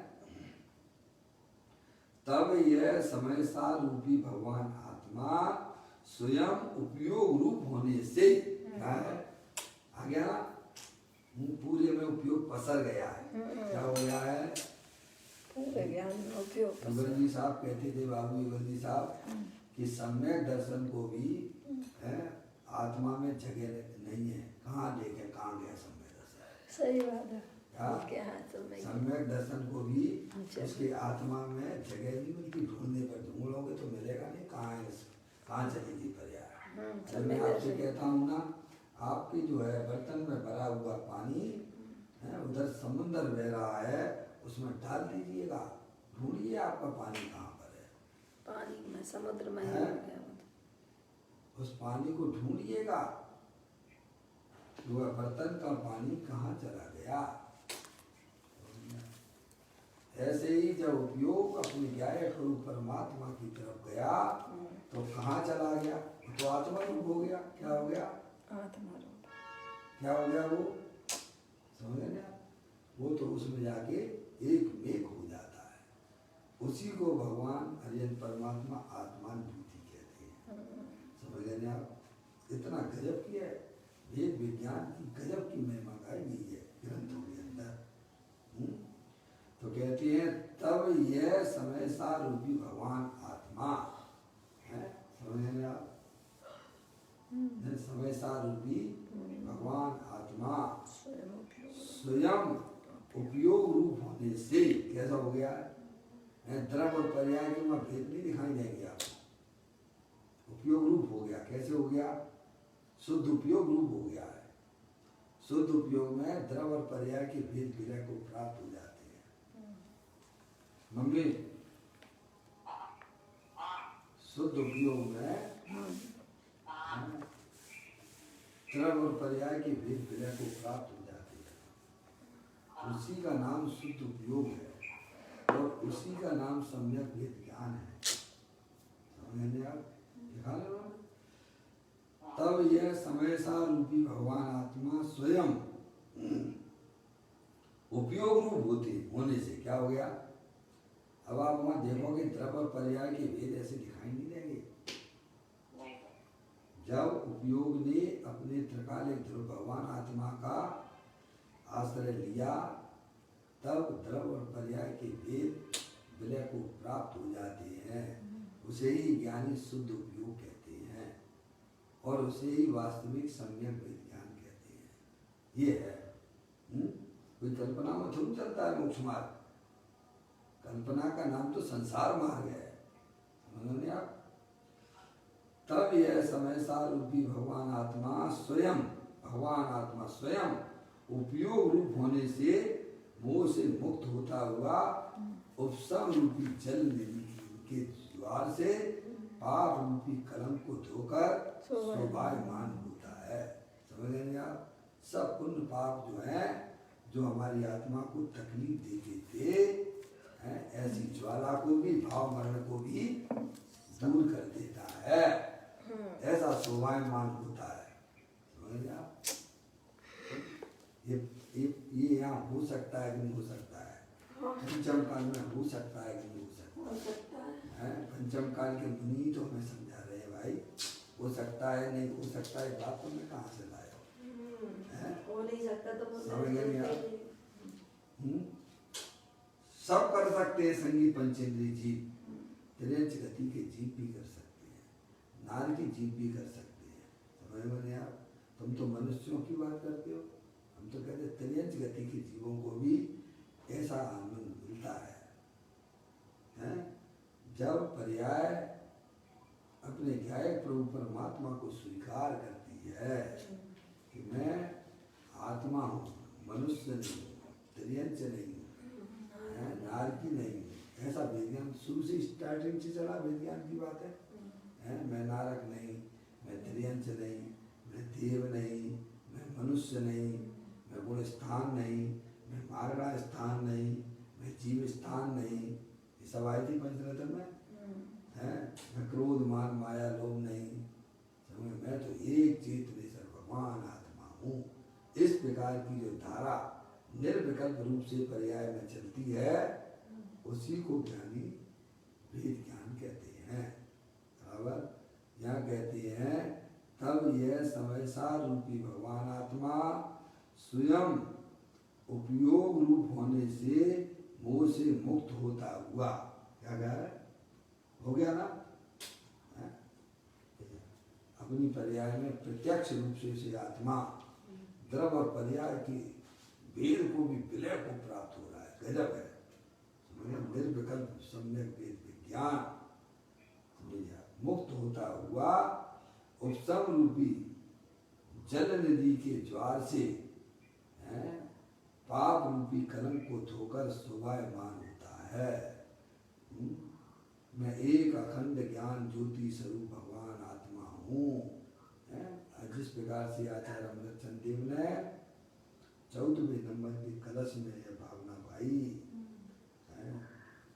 तब यह समय सार रूपी भगवान आत्मा स्वयं उपयोग रूप होने से क्या है? आ गया ना? पूरे में उपयोग पसर गया है। क्या हो गया है? पूरे ज्ञान में उपयोग युगल जी साहब कहते थे, बाबू युगल जी साहब, कि सम्यक दर्शन को भी है आत्मा में जगह नहीं है। कहाँ देखे कहाँ गया सम्यक दर्शन? सही बात है। क्या सम्यक दर्शन को भी उसके आत्मा में जगह नहीं मिलती। ढूंढने पर ढूंढोगे तो मिलेगा नहीं। कहाँ चलेगी पर्याय? मैं आपसे कहता हूँ ना, आपकी जो है बर्तन में भरा हुआ पानी है, उधर समुद्र बह रहा है, उसमें डाल दीजिएगा, ढूंढिए आपका पानी कहाँ पर है। पानी में समुद्र में है? उस पानी को ढूंढिएगा, वह बर्तन का पानी कहाँ चला गया। ऐसे ही जब उपयोग अपने ज्ञाय स्वरूप परमात्मा की तरफ गया तो कहाँ चला गया? तो आत्मा रूप हो गया। क्या हो गया? आत्मा रूप। क्या हो गया? वो समझ गए ना? वो तो उसमें जाके एक मेघ हो जाता है। उसी को भगवान अरियन परमात्मा आत्मा भूति कहते हैं। समझ गए ना आप? इतना गजब की है वेद विज्ञान की, गजब की महिमा गाई गई है ग्रंथों के अंदर। तो कहते हैं तब यह समय सार रूपी भगवान आत्मा है। समझ गए आप? समय सार रूपी भगवान आत्मा स्वयं उपयोग रूप होने से कैसा हो गया है? द्रव और पर्याय के वहां भेद नहीं दिखाई देंगे आपको। उपयोग रूप हो गया। कैसे हो गया? शुद्ध उपयोग रूप हो गया है। शुद्ध उपयोग में द्रव और पर्याय के भेद विलय को प्राप्त हो जाते हैं। मम्मी, शुद्ध उपयोग में द्रव और पर्याय के भेद विलय को प्राप्त हो जाते हैं। उसी का नाम शुद्ध उपयोग है और उसी का नाम सम्यक भेद ज्ञान है। समझे आप? दिखा लो। तब तब यह समय सा रूपी भगवान आत्मा स्वयं उपयोग रूप होने से क्या हो गया। अब आप वहां देखोगे द्रव और पर्याय के भेद ऐसे दिखाई नहीं देंगे। जब उपयोग ने अपने त्रिकालिक ध्रुव भगवान आत्मा का आश्रय लिया तब द्रव और पर्याय के भेद विलय को प्राप्त हो जाते हैं। उसे ही ज्ञानी शुद्ध उपयोग कहते हैं और उसे ही वास्तविक सम्यक विज्ञान कहते हैं। ये है कोई कल्पना में थोड़ी चलता है मोक्ष मार्ग। कल्पना का नाम तो संसार मार्ग है, समझ आप। तब यह समय सार रूपी भगवान आत्मा स्वयं उपयोग रूप होने से मोह से मुक्त होता हुआ उपशम रूपी जल के द्वार से पाप रूपी कलंक को धोकर शोभायमान होता है। समझ रहे आप। सब पुण्य पाप जो है जो हमारी आत्मा को तकलीफ देते थे ऐसी ज्वाला को भी भाव मरण को भी दूर कर देता है। ऐसा शोभायमान होता है। समझ आप। ये यहाँ हो सकता है कि नहीं हो सकता है। पंचम काल में हो सकता है कि नहीं हो सकता है। पंचम काल के मुनि तो हमें समझा रहे हैं भाई हो सकता है नहीं हो सकता है। बात तो मैं कहाँ से लाया हो नहीं सकता तो समझ गए आप। सब कर सकते हैं संगीत पंचेंद्री जीव त्रियंच गति के जीव भी कर सकते हैं, नार की जीव भी कर सकते हैं। समझ में नहीं आप। तुम तो मनुष्यों की बात करते हो, हम तो कहते हैं त्रियंच गति के जीवों को भी ऐसा आनंद मिलता है। जब पर्याय अपने न्यायिक प्रभु परमात्मा को स्वीकार करती है कि मैं आत्मा हूँ, मनुष्य नहीं हूँ, त्रियंच नहीं हूँ, नारकी नहीं हूँ। ऐसा विज्ञान शुरू से स्टार्टिंग से चला विज्ञान की बात है। मैं नारक नहीं, मैं त्रियंच नहीं, मैं देव नहीं, मैं मनुष्य नहीं, मैं गुण स्थान नहीं, मैं मार्गा स्थान नहीं, मैं जीव स्थान नहीं। ये सब आई थी पंचरत्न में है। मैं क्रोध मान माया लोभ नहीं, समझ। मैं तो एक चेतन भगवान आत्मा हूँ। इस प्रकार की जो धारा निर्विकल्प रूप से पर्याय में चलती है उसी को ज्ञानी भेद ज्ञान कहते हैं। बराबर। यहाँ कहते हैं तब यह समय सार रूपी भगवान आत्मा स्वयं उपयोग रूप होने से मोह से मुक्त होता हुआ क्या कह रहा है हो गया ना। अपनी पर्याय में प्रत्यक्ष रूप से उसे आत्मा द्रव और पर्याय की वेद को भी विलय को प्राप्त हो रहा है। गजब है। निर्विकल्प सम्यक वेद विज्ञान मुक्त होता हुआ उपशम रूपी जल नदी के ज्वार से पाप रूपी कलंक को धोकर शोभायमान होता है। मैं एक अखंड ज्ञान ज्योति स्वरूप भगवान आत्मा हूँ। जिस प्रकार से आचार्य अमृतचंद देव ने 14वें नंबर के कलश में यह भावना भाई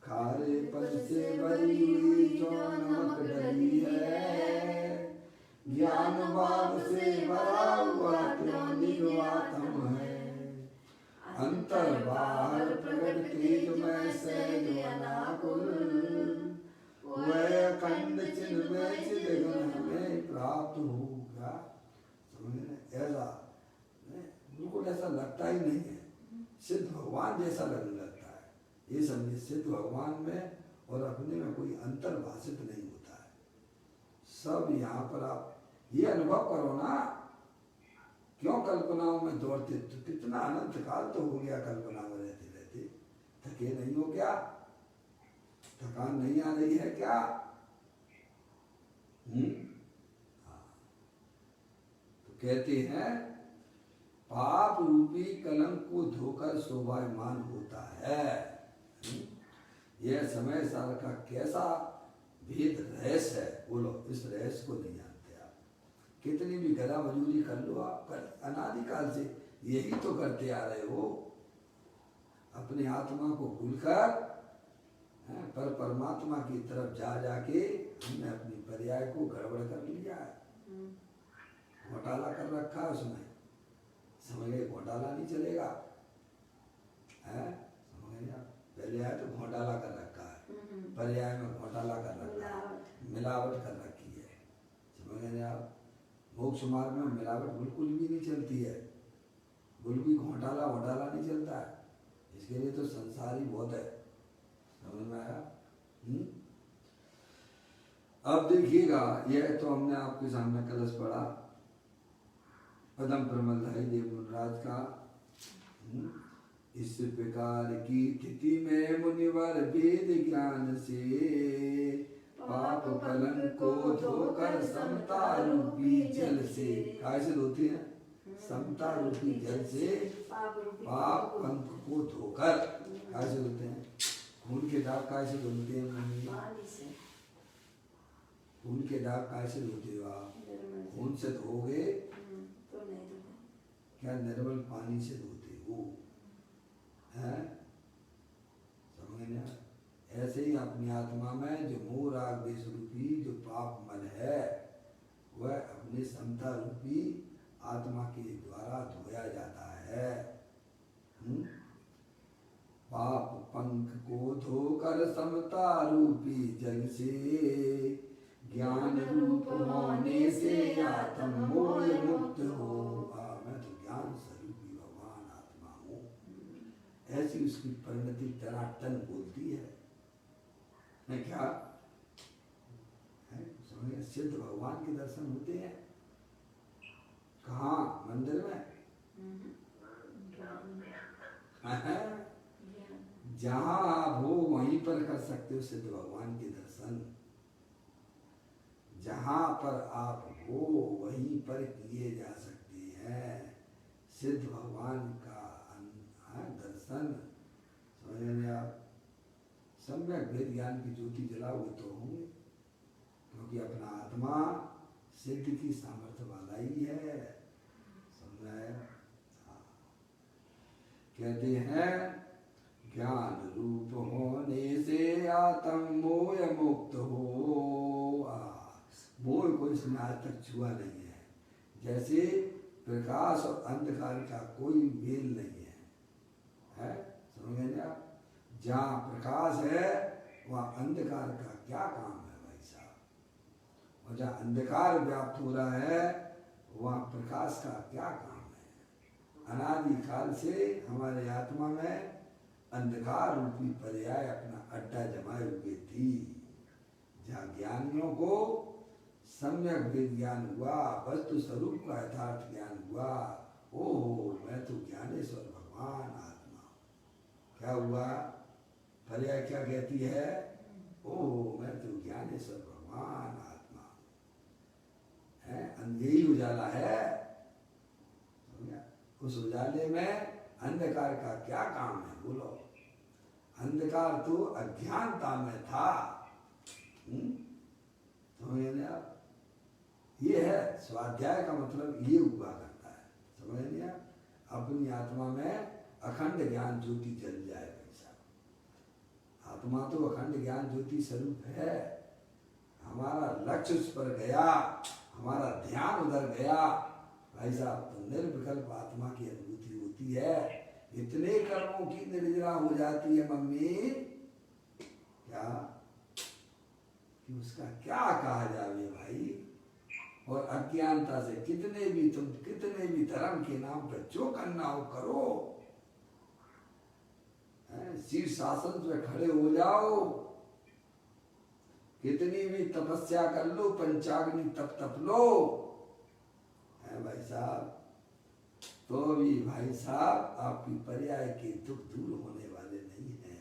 खारे पन से भरी हुई जो नमक डली है, ज्ञान भाव से भरा हुआ त्यों निर्वातम है। अंतर बाहर प्रकट तेज में सहज अनाकुल, वह अखंड चिन्ह में चिदघन हमें प्राप्त होगा। ऐसा बिल्कुल ऐसा लगता ही नहीं है। सिद्ध भगवान जैसा लगने लगता है। ये समझिए सिद्ध भगवान में और अपने में कोई अंतर भाषित नहीं होता है। सब यहाँ पर आप ये अनुभव करो ना। क्यों कल्पनाओं में दौड़ते, तो कितना अनंत काल तो हो गया कल्पना में रहते रहते। थके नहीं हो क्या? थकान नहीं आ रही है क्या? तो कहते हैं पाप रूपी कलंक को धोकर शोभायमान होता है। यह समय साल का कैसा भेद रहस्य है। बोलो, इस रहस्य को नहीं जानते आप। कितनी भी गला मजूरी कर लो आप, अनादिकाल से यही तो करते आ रहे हो। अपने आत्मा को भूलकर पर परमात्मा की तरफ जा जाके हमने अपनी पर्याय को गड़बड़ कर लिया है। घोटाला कर रखा है उसमें, समझ गए? घोटाला नहीं चलेगा, है समझ गए? पहले आए तो घोटाला कर रखा है, पर्याय में घोटाला कर रखा है, मिलावट कर रखी है, समझ गए आप? मोक्ष मार्ग में मिलावट बिल्कुल भी नहीं चलती है, बिल्कुल घोटाला नहीं चलता है। इसके लिए तो संसार ही बहुत है, समझ में आया? अब देखिएगा, यह तो हमने आपके सामने कलश पढ़ा पदम प्रमलधारी देव मुनिराज का। इस प्रकार की स्थिति में मुनिवर वेद ज्ञान से पाप फलन को धोकर समता रूपी जल से, कैसे धोते हैं? समता रूपी जल से पाप पंख को धोकर, कैसे धोते हैं? खून के दाग कैसे धोते हैं मम्मी? खून के दाग कैसे धोते हो आप? खून से धोगे तो नहीं धोते, क्या निर्मल पानी से धोते हो? हैं? समझ ना? ऐसे ही अपनी आत्मा में जो मोह राग द्वेष रूपी जो पाप मन है, वह अपने समता रूपी आत्मा के द्वारा धोया जाता है। पाप पंख को धोकर समता रूपी जल से ज्ञान रूप होने से आत्म मोह मुक्त हो। मैं तो ज्ञान स्वरूपी भगवान आत्मा हूँ, ऐसी उसकी परिणति टनाटन बोलती है। मैं क्या है? समझे? सिद्ध भगवान के दर्शन होते हैं कहाँ? मंदिर में? जहाँ आप हो वहीं पर कर सकते हो सिद्ध भगवान के दर्शन। जहाँ पर आप हो वहीं पर किए जा सकते हैं सिद्ध भगवान का दर्शन। समझ रहे आप? सम्यक वेद ज्ञान की ज्योति जलाओगे तो होंगे, क्योंकि अपना आत्मा सिद्ध की सामर्थ्य वाला ही है। समझाया? कहते हैं ज्ञान रूप होने से आत्म मोह मुक्त हो। मोह को इसमें आज तक छुआ नहीं है। जैसे प्रकाश और अंधकार का कोई मेल नहीं है, समझ गए आप? जहाँ प्रकाश है वहाँ अंधकार का क्या काम है भाई साहब? और जहाँ अंधकार व्याप्त हो रहा है वहाँ प्रकाश का क्या काम है? अनादि काल से हमारे आत्मा में अंधकार रूपी पर्याय अपना अड्डा जमाए हुए थी। जहाँ ज्ञानियों को सम्यक वेद ज्ञान हुआ, वस्तु स्वरूप का यथार्थ ज्ञान हुआ, ओहो मैं तो ज्ञानेश्वर भगवान आत्मा। क्या हुआ? पर्याय क्या कहती है? ओहो मैं तो ज्ञानेश्वर भगवान आत्मा है। यही उजाला है। उस उजाले में अंधकार का क्या काम है? बोलो। अंधकार तो अज्ञानता में था। समझ आप? ये है स्वाध्याय का मतलब, ये हुआ करता है। समझ लिया? अपनी आत्मा में अखंड ज्ञान ज्योति जल जाए भाई साहब। आत्मा तो अखंड ज्ञान ज्योति स्वरूप है। हमारा लक्ष्य उस पर गया, हमारा ध्यान उधर गया भाई साहब, तो निर्विकल्प आत्मा की अनुभूति होती है। इतने कर्मों की निर्जरा हो जाती है मम्मी, क्या कि उसका क्या कहा जाए भाई। और अज्ञानता से कितने भी धर्म के नाम पर जो करना हो करो, शीर्षासन पे खड़े हो जाओ, कितनी भी तपस्या कर लो, पंचाग्नि तप लो, है भाई साहब, तो भी भाई साहब आपकी पर्याय के दुख दूर होने वाले नहीं है?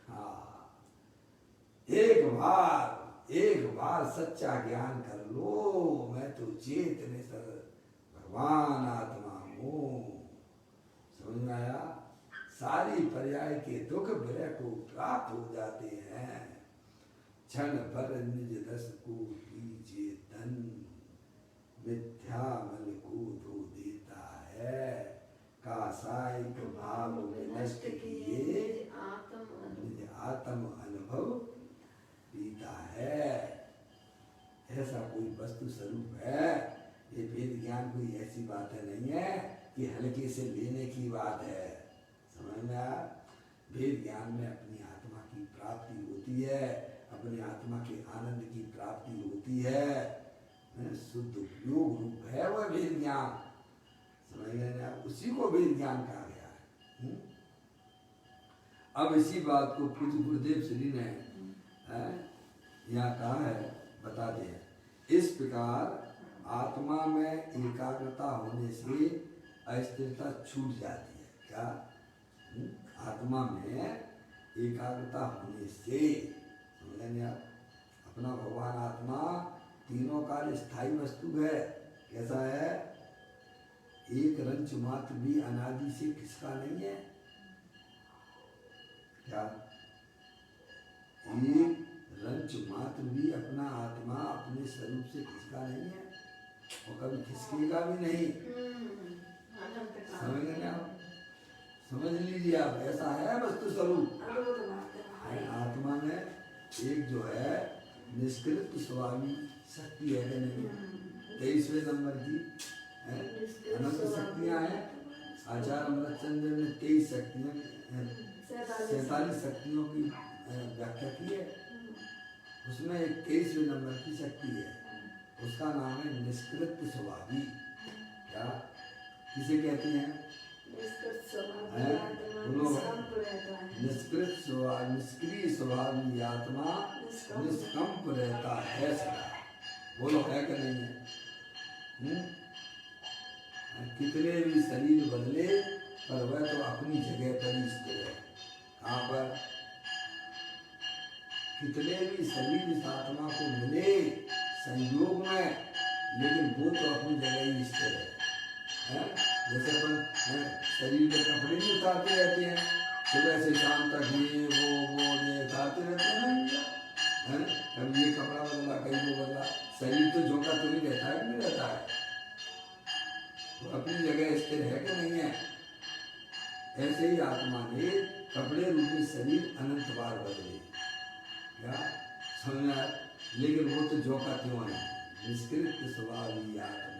हाँ, एक बार सच्चा ज्ञान कर लो, मैं तो चेतनेश्वर भगवान आत्मा हूँ। समझ में आया? सारी पर्याय के दुख विरह को प्राप्त हो जाते हैं। क्षण भर निज रस को पीछे तन, मिथ्या मन को धो देता है, कासायिक भाव नष्ट किए निज आत्म अनुभव पीता है। ऐसा कोई वस्तु स्वरूप कोई ऐसी बात है नहीं है कि हल्के से लेने की बात है। समझ में आया? वेद ज्ञान में अपनी आत्मा की प्राप्ति होती है, अपने आत्मा के आनंद की प्राप्ति होती है। शुद्ध योग रूप है वह वेद ज्ञान। समझ गए? उसी को वेद ज्ञान कहा गया है। अब इसी बात को पूज्य गुरुदेव श्री ने यहाँ कहा है, बताते हैं। इस प्रकार आत्मा में एकाग्रता होने से अस्थिरता छूट जाती है। क्या? आत्मा में एकाग्रता होने से, समझेंगे आप? अपना भगवान आत्मा तीनों काल स्थायी वस्तु है। कैसा है? एक रंच मात्र भी अनादि से किसका नहीं है। क्या? एक रंच मात्र भी अपना आत्मा अपने स्वरूप से खिसका नहीं है और कभी खिसकेगा भी नहीं। समझ गए आप? समझ लीजिए आप, ऐसा है वस्तु स्वरूप। आत्मा में एक जो है निष्कृत स्वामी शक्ति है नहीं, 23वें नंबर की अनंत शक्तियां हैं। आचार्य अमृतचंद्र ने 23 शक्तियां 47 शक्तियों की व्याख्या की है। उसमें एक 23वें नंबर की शक्ति है, उसका नाम है निष्कृत स्वभावी। क्या किसे कहते हैं? निष्कृत स्वभाव, निष्क्रिय स्वभावी आत्मा निष्कंप रहता है सदा। बोलो है कि नहीं है? कितने भी शरीर बदले पर वह तो अपनी जगह पर ही स्थिर है। कहाँ पर? कितने भी शरीर इस आत्मा को मिले संयोग में, लेकिन वो तो अपनी जगह ही स्थिर है। जैसे अपन शरीर के कपड़े नहीं उतारते रहते हैं, सुबह से शाम तक ये वो उतारते रहते हैं। कभी ये कपड़ा बदला, कहीं वो बदला, शरीर तो झोंका तो नहीं रहता है, नहीं रहता है। वो अपनी जगह स्थिर है कि नहीं है? ऐसे ही आत्मा ने कपड़े रूपी शरीर अनंत बार बदले। क्या समझना? लेकिन वो तो झोंका क्यों है? निष्कृत स्वभावी आत्मा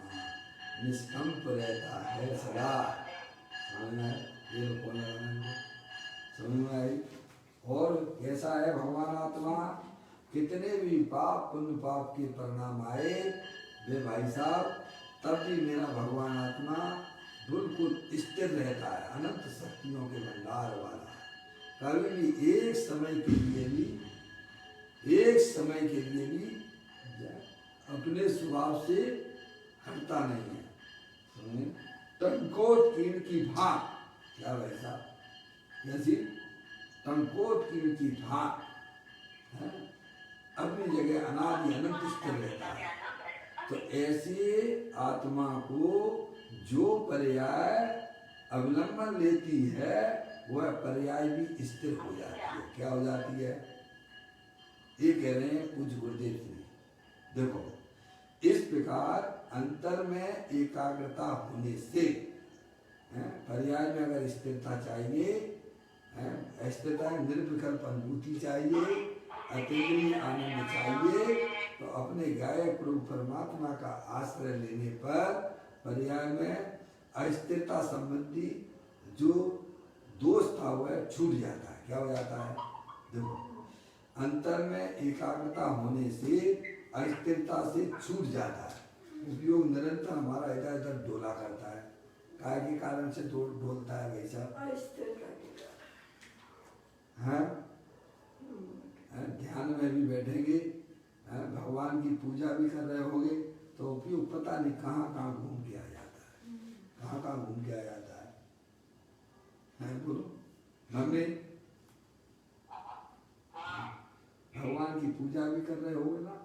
निष्कंप रहता है सदा। समझना है? ये लोग कौन लगाएंगे? समझ में आई? और कैसा है भगवान आत्मा? कितने भी पाप पुण्य पाप के परिणाम आए वे भाई साहब, तब भी मेरा भगवान आत्मा बिल्कुल स्थिर रहता है, अनंत शक्तियों के भंडार वाला है। कभी भी एक समय के लिए भी अपने स्वभाव से हटता नहीं है। टंकोट कीड़ की भांत, क्या वैसा जैसी टंकोट कीड़ की भांत अपनी जगह अनादि अनंत स्थिर रहता है। तो ऐसे आत्मा को जो पर्याय अवलंबन लेती है वह पर्याय भी स्थिर हो जाती है। क्या हो जाती है? ये कह रहे हैं पूज्य गुरुदेव जी। देखो, इस प्रकार अंतर में एकाग्रता होने से पर्याय में अगर स्थिरता चाहिए, स्थिरता निर्विकल्प अनुभूति चाहिए, अतिरिक्त आनंद चाहिए, तो अपने गायक प्रभु परमात्मा का आश्रय लेने पर पर्याय में अस्थिरता संबंधी जो दोष था वह छूट जाता है। क्या हो जाता है? देखो, अंतर में एकाग्रता होने से अस्थिरता से छूट जाता है। उपयोग निरंतर हमारा इधर उधर डोला करता है। काय के कारण से डोलता है वैसा? ध्यान में भी बैठेंगे, भगवान की पूजा भी कर रहे होंगे, तो उपयोग पता नहीं कहाँ कहाँ घूम के आ जाता है, कहाँ कहाँ घूम के आ जाता है। बोलो मम्मी, भगवान की पूजा भी कर रहे होगे ना,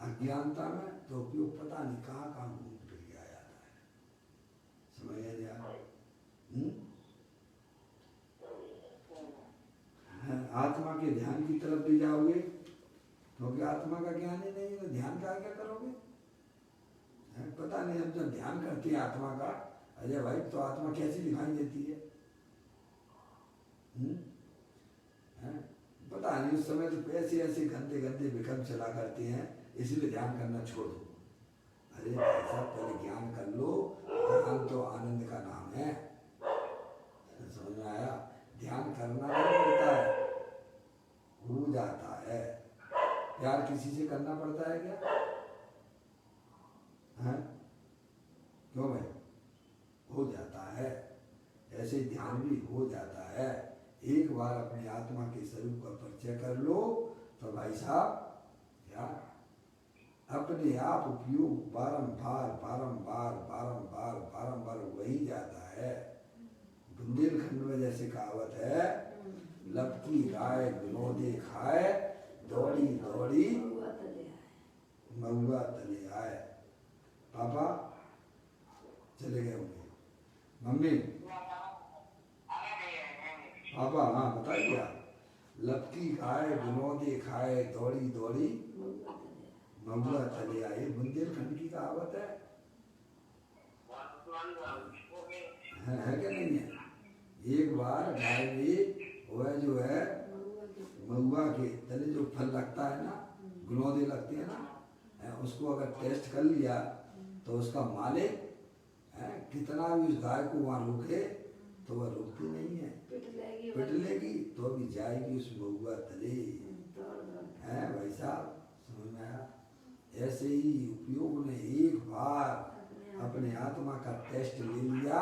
अज्ञानता में, तो उपयोग पता नहीं कहाँ कहाँ घूम के आ जाता है। समझ नहीं आ रहा? आत्मा के ध्यान की तरफ भी जाओगे क्योंकि आत्मा का ज्ञान ही नहीं है, तो ध्यान का क्या करोगे? पता नहीं। हम जब ध्यान करते हैं आत्मा का, अजय भाई, तो आत्मा कैसी दिखाई देती है? पता नहीं। उस समय तो ऐसे ऐसे गंदे गंदे विकल्प चला करते हैं, इसलिए ध्यान करना छोड़ दो। अरे भाई साहब पहले ज्ञान कर लो, ध्यान तो आनंद का नाम है। समझ में आया? ध्यान करना नहीं पड़ता है, हो जाता है। प्यार किसी से करना पड़ता है क्या? है? क्यों भाई? हो जाता है। ऐसे ध्यान भी हो जाता है। एक बार अपनी आत्मा के स्वरूप का परिचय कर लो तो भाई साहब क्या अपने आप उपयोग बारंबार बारंबार बारंबार बारंबार वही जाता है। बुंदेलखंड में जैसे कहावत है, लपकी गाय विनोदे खाए, दौड़ी दौड़ी महुआ तले आए। पापा चले गए होंगे, मम्मी पापा हाँ बताइए आप। लपकी गाय विनोदे खाए, दौड़ी दौड़ी महुआ तले आए, बुंदेलखंड की कहावत है क्या नहीं है? एक बार गाय भी वह जो है महुआ के तले जो फल लगता है ना, गुनौदे लगते हैं ना, उसको अगर टेस्ट कर लिया तो उसका मालिक कितना भी उस गाय को वहाँ रोके तो वह रुकती नहीं है, पिट लेगी तो भी जाएगी उस महुआ तले। है भाई साहब, समझ में आया? ऐसे ही उपयोग ने एक बार अपने आत्मा का टेस्ट ले लिया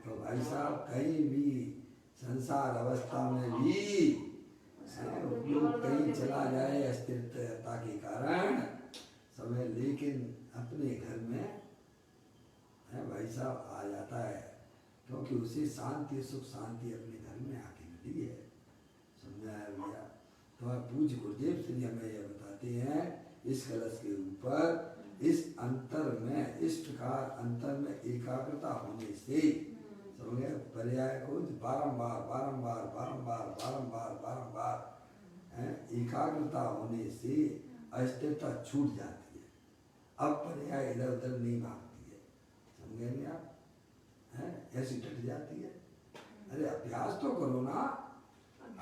तो भाई साहब कहीं भी संसार अवस्था में भी उपयोग कहीं चला जाए अस्थिरता के कारण समय, लेकिन अपने घर में भाई साहब आ जाता है, क्योंकि उसे शांति सुख शांति अपने घर में आके मिली है। समझाया भैया? तो पूज्य गुरुदेव श्री हमें यह बताते हैं, इस कलश के ऊपर इस अंतर में, इस प्रकार अंतर में एकाग्रता होने से समझे, पर्याय को बारंबार बारंबार बारंबार बारंबार बारंबार एकाग्रता होने से अस्थिरता छूट जाती है। अब पर्याय इधर उधर नहीं भागती है, समझे नहीं आप? ऐसी डट जाती है। अरे अभ्यास तो करो ना,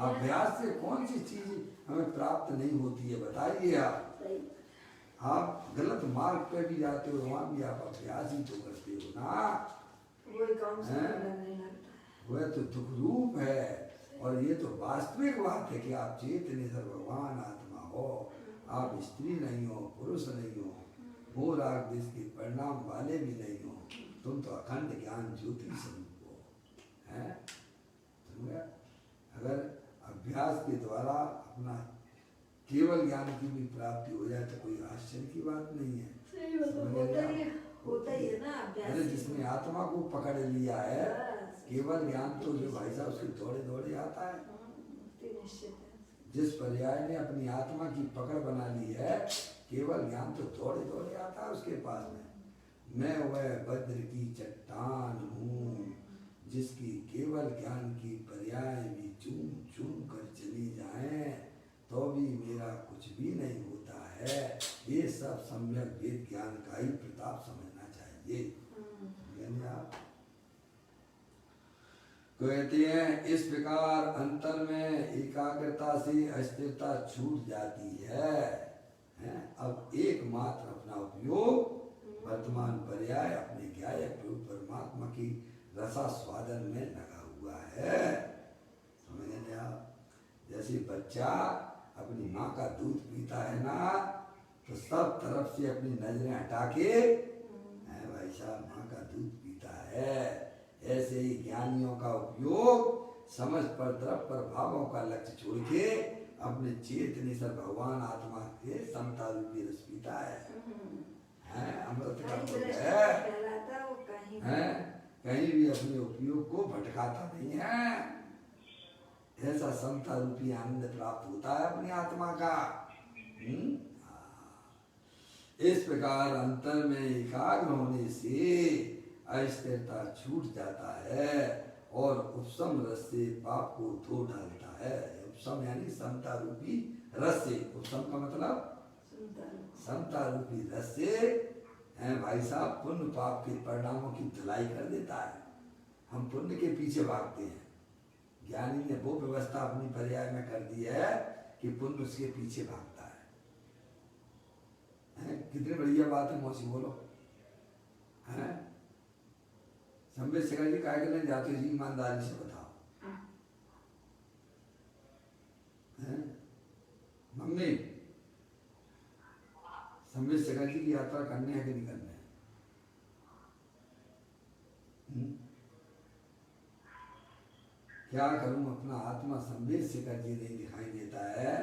अभ्यास से कौन सी चीज हमें प्राप्त नहीं होती है बताइए आप? आप गलत मार्ग पे भी जाते हो, वहाँ भी आप अभ्यास ही तो करते हो ना। वह तो दुख रूप है, और ये तो वास्तविक बात है कि आप चेतन सर भगवान आत्मा हो, आप स्त्री नहीं हो, पुरुष नहीं हो, हो राग देश के परिणाम वाले भी नहीं हो, तुम तो अखंड ज्ञान ज्योति स्वरूप हो। है अगर अभ्यास के द्वारा अपना केवल ज्ञान की भी प्राप्ति हो जाए तो कोई आश्चर्य की बात नहीं है। होता ही है ना अभ्यास। अरे जिसने आत्मा को पकड़ लिया है, केवल ज्ञान तो जो भाई साहब उसके दौड़े दौड़े आता है। जिस पर्याय ने अपनी आत्मा की पकड़ बना ली है, केवल ज्ञान तो दौड़े दौड़े आता है उसके पास में। मैं वह वज्र की चट्टान हूँ जिसकी केवल ज्ञान की पर्याय भी चूम चूम कर चली जाएं तो भी मेरा कुछ भी नहीं होता है। ये सब सम्यक वेद ज्ञान का ही प्रताप समझना चाहिए। आप कहते हैं इस प्रकार अंतर में एकाग्रता से अस्थिरता छूट जाती है। अब एकमात्र अपना उपयोग वर्तमान पर्याय अपने ज्ञायक प्रभु परमात्मा की रसा स्वादन में लगा हुआ है। समझे आप? जैसे बच्चा अपनी माँ का दूध पीता है ना, तो सब तरफ से अपनी नजरें हटा के भाई साहब माँ का दूध पीता है। ऐसे ही ज्ञानियों का उपयोग समझ पर तरफ पर भावों का लक्ष्य छोड़ के अपने चेतनी सर भगवान आत्मा के समता रूपी रस पीता है। अमृत का है, कहीं भी अपने उपयोग को भटकाता नहीं है। ऐसा समता रूपी आनंद प्राप्त होता है अपनी आत्मा का। इस प्रकार अंतर में एकाग्र होने से अस्थिरता छूट जाता है और उपशम रस से पाप को धो डालता है। उपशम यानी समता रूपी रस से, उपशम का मतलब समता रूपी रस से भाई साहब पुण्य पाप के परिणामों की धुलाई कर देता है। हम पुण्य के पीछे भागते हैं, ज्ञानी ने वो व्यवस्था अपनी पर्याय में कर दी है कि पुण्य उसके पीछे भागता कितनी बढ़िया बात है मौसी, बोलो। हैं संबित शेखर जी काय करने जाते जी, ईमानदारी से बताओ। हैं मम्मी, संबित शेखर जी की यात्रा करने है कि नहीं करने है? क्या करूं, अपना आत्मा संबित शेखर जी नहीं दिखाई देता है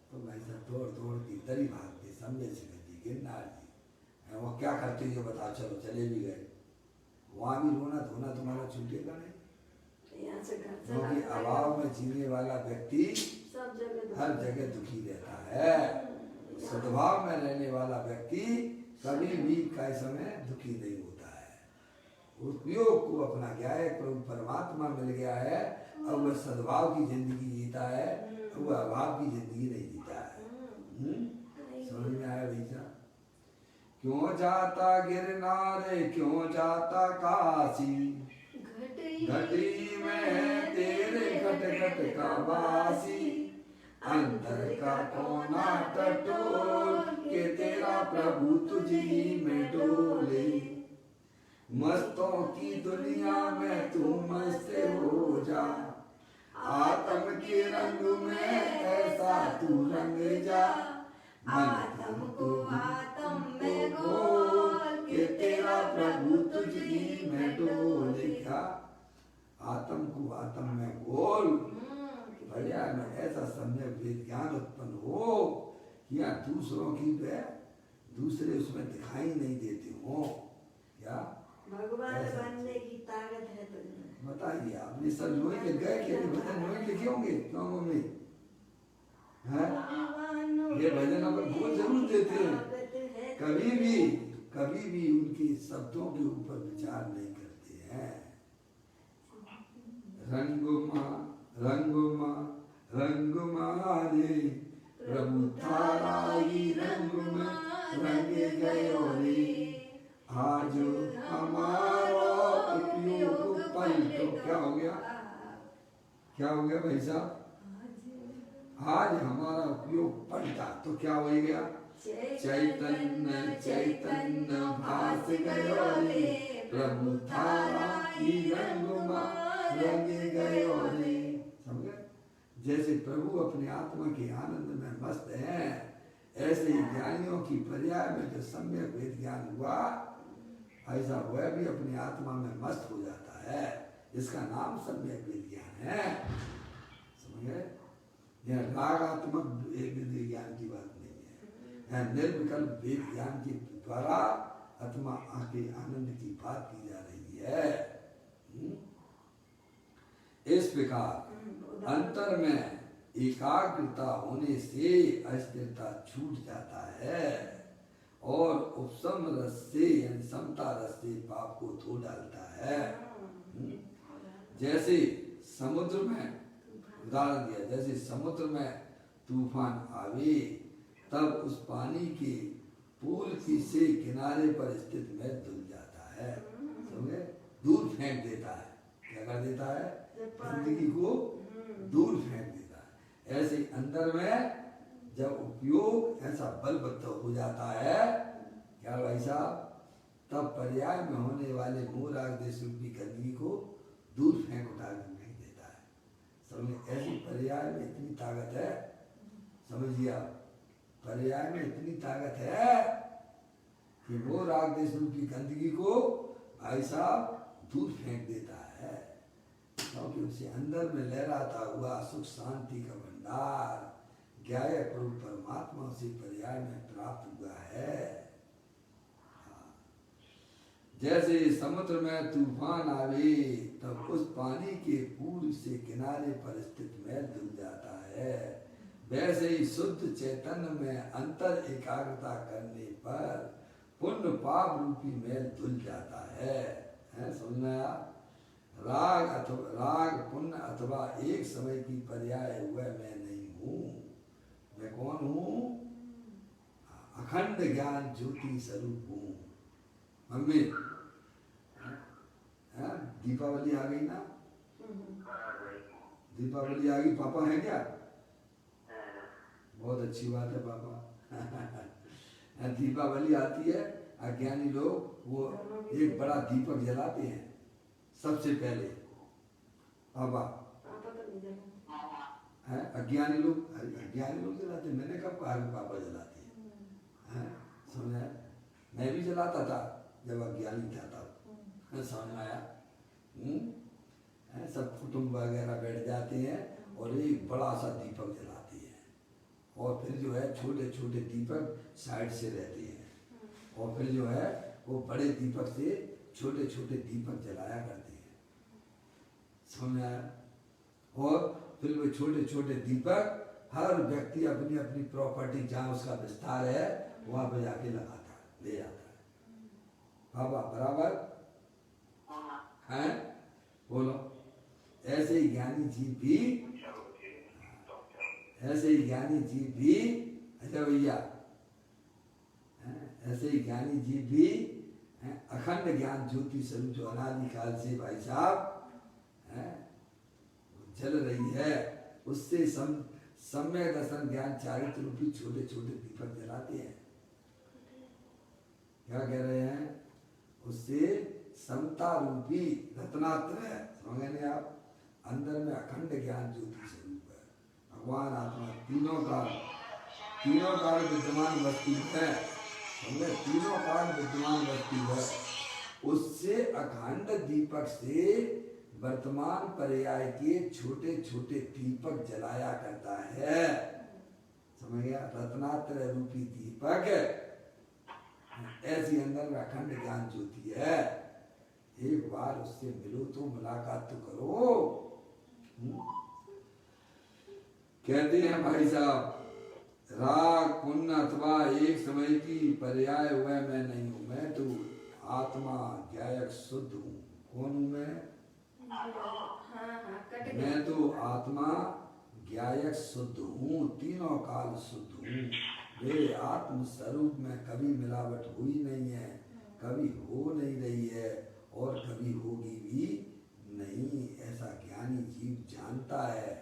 तो भाई साहब दौड़ दौड़ की दरी भागते संबित शेखर जी, गिरनार जी। वो क्या करते ये बताओ, चलो चले भी गए, वहां भी रोना धोना तुम्हारा छूटेगा नहीं, यहाँ से घर क्योंकि अभाव में जीने वाला व्यक्ति सब जगह हर जगह दुखी रहता है। सद्भाव में रहने वाला व्यक्ति कभी भी कई समय दुखी नहीं होता है। उपयोग को अपना गया है, प्रभु परमात्मा मिल गया है, अब वह सद्भाव की जिंदगी जीता है, वह अभाव की जिंदगी नहीं जीता है। समझ में आया भैया? क्यों जाता गिरनार, क्यों जाता काशी, घटी में तेरे घट घट का वासी, अंतर का कोना टटोल के तेरा प्रभु तुझी में डोले, मस्तों की दुनिया में तू मस्त हो जा, आत्म के रंग में ऐसा तू रंग जा, आत्म को आत्म में घोल के तेरा प्रभु तुझी में डोले। क्या आत्म को आत्म में घोल, पर्याय में ऐसा सम्यक वेद ज्ञान उत्पन्न हो कि यहाँ दूसरों की पे दूसरे उसमें दिखाई नहीं देते हो। क्या भगवान बनने की ताकत है तुझमें? बताइए, आपने सब लोहे के गए कि भजन लोहे लिखे होंगे? क्यों मम्मी? ये भजन अपन बहुत जरूर देते हैं, कभी भी उनके शब्दों के ऊपर विचार नहीं करते हैं। रंगुमा रे प्रभु थाराई रंगुमा रंग गयो रे, आज हमारा उपयोग पलटो। क्या हो गया? क्या हो गया भाई साहब? आज हमारा उपयोग पलटा तो क्या हो गया? चैतन्य चैतन्य भास गयो रे, प्रभु थारा ही रंगुमा रंग गयो रे। समझे? जैसे प्रभु अपने आत्मा के आनंद में मस्त हैं, ऐसे ही ज्ञानियों की पर्याय में जो सम्यक वेद ज्ञान हुआ, ऐसा वह भी अपनी आत्मा में मस्त हो जाता है। इसका नाम सम्यक वेद ज्ञान है। समझ गए? यह रागात्मक वेद ज्ञान की बात नहीं है, यह निर्विकल्प वेद ज्ञान के द्वारा आत्मा आके आनंद की बात की जा रही है। इस प्रकार अंतर में एकाग्रता होने से अस्थिरता छूट जाता है और उपशम रस से यानी समता रस से पाप को धो डालता है। जैसे समुद्र में उदाहरण दिया, जैसे समुद्र में तूफान आवे तब उस पानी के पुल की से किनारे पर स्थित में धुल जाता है, समझे? दूर फेंक देता है। क्या कर देता है? गंदगी को दूर फेंक देता है। ऐसे अंदर में जब उपयोग ऐसा बलबद्ध हो जाता है, क्या भाई साहब, तब पर्याय में होने वाले मोह राग देश रूपी गंदगी को दूर फेंक उठा फेंक देता है। समझे? ऐसी पर्याय में इतनी ताकत है, समझिए आप, पर्याय में इतनी ताकत है कि मोह राग देश रूपी गंदगी को भाई साहब दूर फेंक देता है, क्योंकि उसे अंदर में लहराता हुआ सुख शांति का भंडार ज्ञाय प्रभु परमात्मा से पर्याय में प्राप्त हुआ है। जैसे समुद्र में तूफान आवे तब उस पानी के पूर्व से किनारे पर स्थित मैल धुल जाता है, वैसे ही शुद्ध चैतन्य में अंतर एकाग्रता करने पर पुण्य पाप रूपी मैल धुल जाता है। समझ में आया? राग पुण्य अथवा एक समय की पर्याय हुआ मैं नहीं हूँ। मैं कौन हूँ? अखंड ज्ञान ज्योति स्वरूप हूँ। मम्मी दीपावली आ गई ना? दीपावली आ गई। पापा है क्या? बहुत अच्छी बात है पापा। दीपावली आती है, अज्ञानी लोग वो एक बड़ा दीपक जलाते हैं सबसे पहले। पापा है अज्ञानी लोग जलाते, मैंने कब कहा कि पापा जलाते हैं? समझ आया? मैं भी जलाता था जब अज्ञानी था तब, समझ में आया? सब कुटुंब वगैरह बैठ जाते हैं और एक बड़ा सा दीपक जलाते हैं, और फिर जो है छोटे छोटे दीपक साइड से रहते हैं, और फिर जो है वो बड़े दीपक से छोटे छोटे दीपक जलाया करते हैं। समझ में आया? और फिर वो छोटे छोटे दीपक हर व्यक्ति अपनी अपनी प्रॉपर्टी जहाँ उसका विस्तार है वहां पे जाके लगाता है, ले जाता है। बाबा बराबर है? बोलो। ऐसे ही ज्ञानी जीव भी, ऐसे ही ज्ञानी जीव भी, अच्छा भैया, ऐसे ही ज्ञानी जीव भी अखंड ज्ञान ज्योति स्वरूप जो अनादि काल से भाई साहब जल रही है, उससे सम्यक दर्शन ज्ञान चारित्र रूपी छोटे छोटे दीपक जलाते हैं। क्या कह रहे हैं? उससे समता रूपी रत्नात्रय, समझेंगे आप? अंदर में अखंड ज्ञान ज्योति स्वरूप है, भगवान आत्मा तीनों काल विद्यमान वस्तु है, समझे? तीनों काल विद्यमान वस्तु है, उससे अखंड दीपक से वर्तमान पर्याय के छोटे छोटे दीपक जलाया करता है। समझ गया? रत्नात्रय रूपी दीपक ऐसी अंदर में अखंड ज्ञान ज्योति है। एक बार उससे मिलो तो मुलाकात तो करो। कहते हैं भाई साहब, राग पुण्य अथवा एक समय की पर्याय हुआ मैं नहीं हूं, मैं तो आत्मा ज्ञायक शुद्ध हूँ। कौन हूँ मैं? मैं तो आत्मा ज्ञायक शुद्ध हूँ, तीनों काल शुद्ध हूँ। मेरे आत्म स्वरूप में कभी मिलावट हुई नहीं है, कभी हो नहीं रही है और कभी होगी भी नहीं। ऐसा ज्ञानी जीव जानता है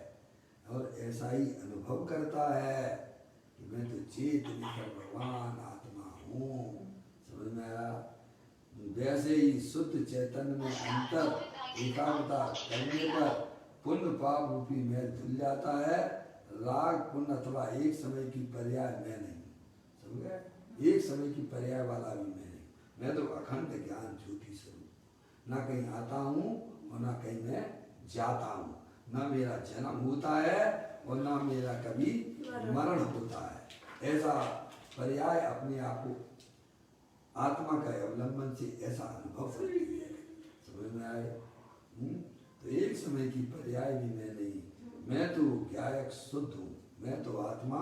और ऐसा ही अनुभव करता है कि मैं तो चेत निखर भगवान आत्मा हूँ। समझ में आया? वैसे ही शुद्ध चैतन्य में अंतर एकाग्रता करने पर पुण्य पाप रूपी मैल धुल जाता है। राग पुण्य अथवा एक समय की पर्याय मैं नहीं, समझ गए? एक समय की पर्याय वाला भी मैं नहीं, मैं तो अखंड ज्ञान ज्योति स्वरूप, ना कहीं आता हूँ और ना कहीं मैं जाता हूँ, ना मेरा जन्म होता है और ना मेरा कभी मरण होता है। ऐसा पर्याय अपने आप को आत्मा का अवलंबन से ऐसा अनुभव करती है। समझ में आए? तो एक समय की पर्याय भी मैं नहीं, मैं तो ज्ञायक शुद्ध हूँ, मैं तो आत्मा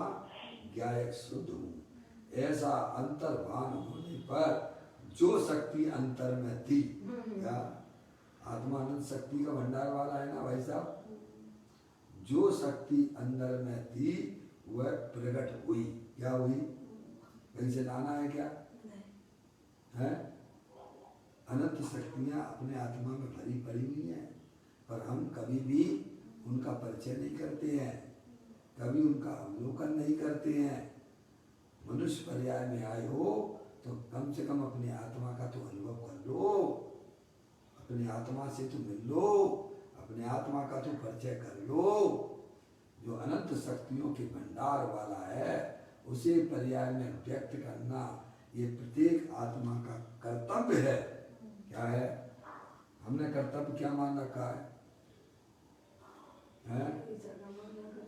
ज्ञायक शुद्ध हूँ। ऐसा अंतर्भान होने पर जो शक्ति अंतर में थी, क्या आत्मानंद शक्ति का भंडार वाला है ना भाई साहब, जो शक्ति अंदर में थी वह प्रकट हुई। क्या हुई? कहीं से लाना है क्या है? अनंत शक्तियां अपने आत्मा में भरी पड़ी हुई हैं, पर हम कभी भी उनका परिचय नहीं करते हैं, कभी उनका अवलोकन नहीं करते हैं। मनुष्य पर्याय में आए हो तो कम से कम अपनी आत्मा का तो अनुभव कर लो, अपनी आत्मा से तो मिल लो, अपने आत्मा का तो परिचय कर लो। जो अनंत शक्तियों के भंडार वाला है उसे पर्याय में व्यक्त करना ये प्रत्येक आत्मा का कर्तव्य है। क्या है? हमने कर्तव्य क्या मान रखा है?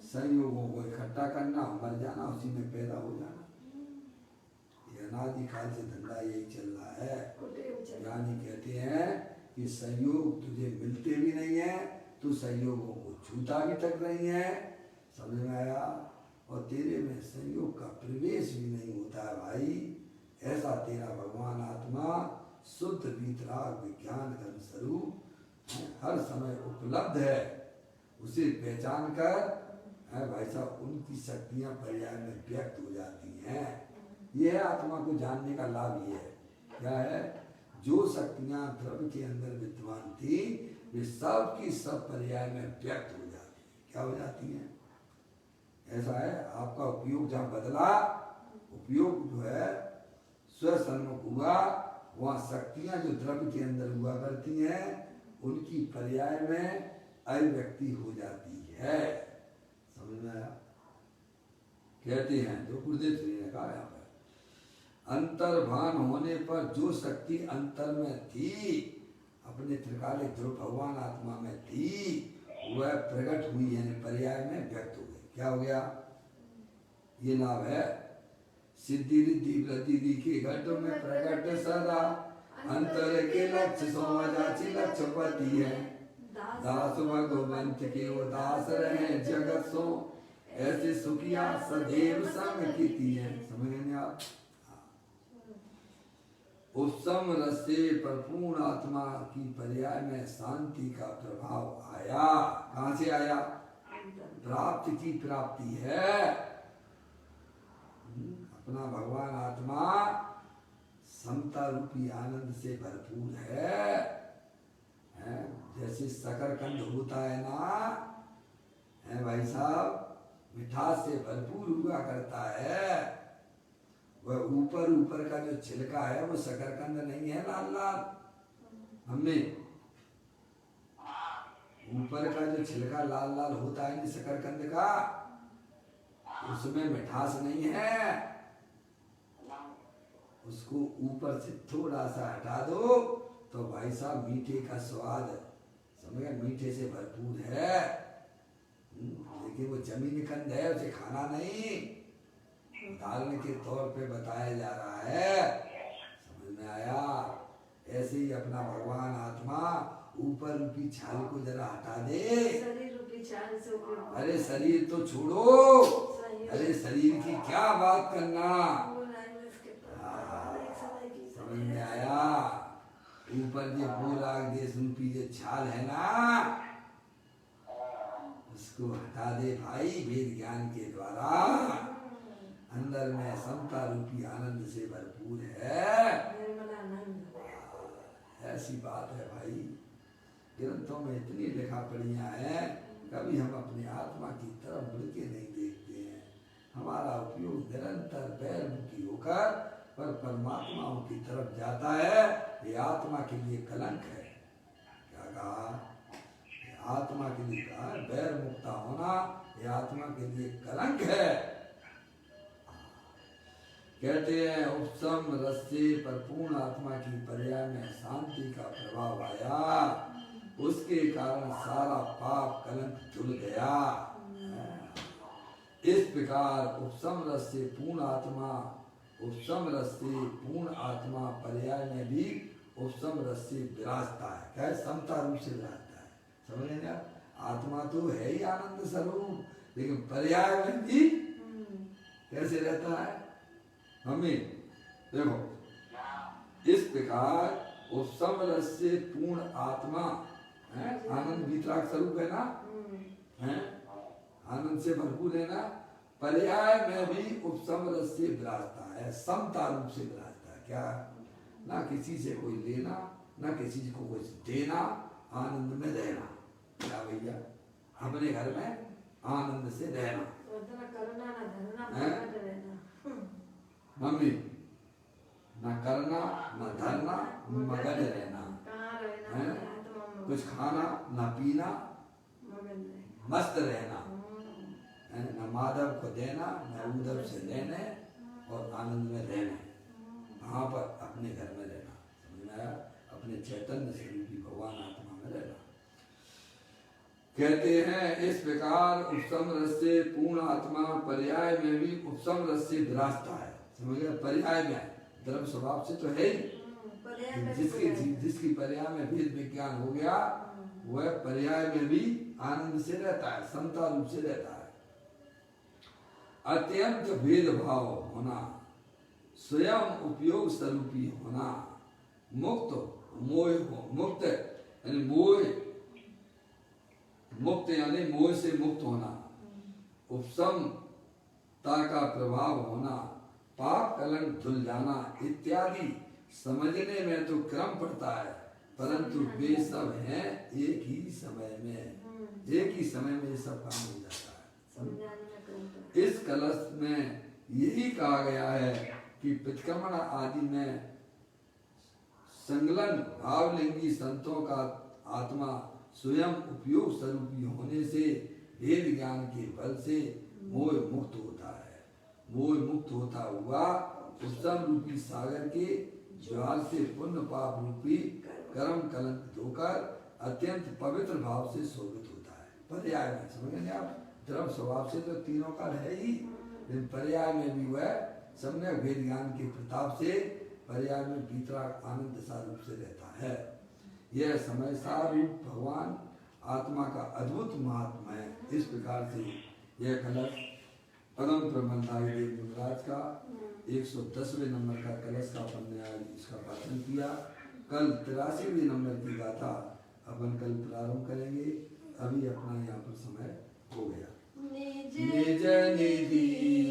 संयोगों को इकट्ठा करना, मर जाना, उसी में पैदा हो जाना। ये अनादि काल से धंधा यही चल रहा है। ज्ञानी कहते हैं कि संयोग तुझे मिलते भी नहीं है, तू संयोगों को छूता भी तक नहीं है। समझ में आया? और तेरे में संयोग का प्रवेश भी नहीं होता है भाई। ऐसा तेरा भगवान आत्मा शुद्ध वीतराग विज्ञान कर्म स्वरूप हर समय उपलब्ध है। उसे पहचान कर भाई साहब उनकी शक्तियां पर्याय में व्यक्त हो जाती हैं। यह है आत्मा को जानने का लाभ। ये है क्या है? जो शक्तियां द्रव्य के अंदर विद्यमान थी वे सब की सब पर्याय में व्यक्त हो जाती है। क्या हो जाती हैं? ऐसा है, आपका उपयोग जहाँ बदला, उपयोग जो है स्वसन्मुख हुआ, वहाँ शक्तियां जो द्रव्य के अंदर हुआ करती हैं उनकी पर्याय में अभिव्यक्ति हो जाती है। समझ में आया? कहते हैं जो गुरुदेव श्री ने कहा यहाँ पर, अंतर्भान होने पर जो शक्ति अंतर में थी, अपने त्रिकालिक ध्रुव भगवान आत्मा में थी, वह प्रकट हुई यानी पर्याय में व्यक्त हो गई। क्या हो गया? ये लाभ है। सिद्धि रिद्धि वृद्धि दिखे घट में प्रकट सदा, अंतर के लक्ष्य सोमजाची लक्ष्यपति है, दास भगवंत के वो दास रहे जगत सो, ऐसे सुखिया सदैव संग कीती है। समझ गए आप? उपसम रस से परिपूर्ण आत्मा की पर्याय में शांति का प्रभाव आया। कहाँ से आया? प्राप्ति की प्राप्ति है। अपना भगवान आत्मा समता रूपी आनंद से भरपूर है। जैसे शकरकंद होता है ना, है भाई साहब, मिठास से भरपूर हुआ करता है। वह ऊपर का जो छिलका है वो शकरकंद नहीं है लाल लाल। हमने ऊपर का जो छिलका लाल लाल होता है शकरकंद का, उसमें मिठास नहीं है। उसको ऊपर से थोड़ा सा हटा दो तो भाई साहब मीठे का स्वाद, समझ, मीठे से भरपूर है। लेकिन वो जमीनी कंद है, उसे खाना नहीं, डालने के तौर पे बताया जा रहा है। समझ में आया? ऐसे ही अपना भगवान आत्मा ऊपर रूपी छाल को जरा हटा दे। शरीर रूपी छाल से अरे शरीर तो छोड़ो, अरे शरीर की क्या बात करना। समझ में आया? ऊपर जो भूराग देश रूपी जो छाल है ना, उसको हटा दे भाई वेद ज्ञान के द्वारा। अंदर में समता रूपी आनंद से भरपूर है। ऐसी बात है भाई। ग्रंथों में इतनी लिखा पढ़ियां हैं, कभी हम अपनी आत्मा की तरफ मुड़ के नहीं देखते हैं। हमारा उपयोग निरंतर बैरमुखी होकर पर परमात्माओं की तरफ जाता है। ये आत्मा के लिए कलंक है। क्या कहा? आत्मा के लिए कहा बैर मुक्ता होना, ये आत्मा के लिए कलंक है। कहते हैं उपसम रस से परिपूर्ण आत्मा की पर्याय में शांति का प्रभाव आया, उसके कारण सारा पाप कलंक धुल गया। इस प्रकार उपसम रस से पूर्ण आत्मा, उपसम रस से पूर्ण आत्मा पर्याय में भी उपसम रस से विराजता है। क्या है? समता रूप से विराजता है। समझ लेंगे आप? आत्मा तो है ही आनंद स्वरूप, लेकिन पर्याय में भी कैसे रहता है? हमें देखो, इस प्रकार उपसम रस से पूर्ण आत्मा है, आनंद वितराग स्वरूप है ना, है आनंद से भरपूर है ना, पर्याय में भी उपसम रस से विराजता है, समता रूप से विराजता है। क्या? ना किसी से कोई लेना, ना किसी को कुछ देना, आनंद में रहना। क्या भैया? अपने घर में आनंद से रहना, मम्मी ना करना ना धरना, मगन रहना, है कुछ खाना ना पीना, मस्त रहना, न माधव को देना न उधर से लेने, और आनंद में रहना। वहाँ पर अपने घर में रहना। समझ में आया? अपने चैतन्य स्वरूपी भगवान आत्मा में रहना। कहते हैं इस प्रकार उपसम रस से पूर्ण आत्मा पर्याय में भी उपसम रस से विराजता है। समझ गया? पर्याय में द्रव्य स्वभाव से तो है ही, जिसकी पर्याय में भेद विज्ञान हो गया, वह पर्याय में भी आनंद से रहता है, समता रूप से रहता है। अत्यंत भेदभाव होना, स्वयं उपयोग स्वरूपी होना, मुक्त मुक्त यानी मुक्त यानी मोह से मुक्त होना, उपसमता का प्रभाव होना, पाप कलंक धुल जाना इत्यादि समझने में तो क्रम पड़ता है, परंतु वे सब हैं एक ही समय में, एक ही समय में ये सब काम हो जाता है। इस कलश में यही कहा गया है कि पितक्रमण आदि में संगलन भावलिंगी संतों का आत्मा स्वयं उपयोग स्वरूपी होने से भेद ज्ञान के बल से मोह मुक्त होता है। मोह मुक्त होता हुआ उत्तम रूपी सागर के ज्वाल से पुण्य पाप रूपी कर्म कलंक धोकर अत्यंत पवित्र भाव से शोभित होता है। पर्याय में समझेंगे आप, धर्म स्वभाव से तो तीनों काल है ही, लेकिन पर्याय में भी वह सम्यक भेद ज्ञान के प्रताप से पर्याय में भीतराग आनंद सारूप से रहता है। यह समय सारूप भगवान आत्मा का अद्भुत महात्मा है। इस प्रकार से यह कलश परम प्रबंधाई देव युवराज का 110वें नंबर का कलश का अपन ने आज इसका पाठन किया। कल 83वें नंबर की गाथा अपन कल प्रारंभ करेंगे। अभी अपना यहाँ पर समय हो गया। निज निधि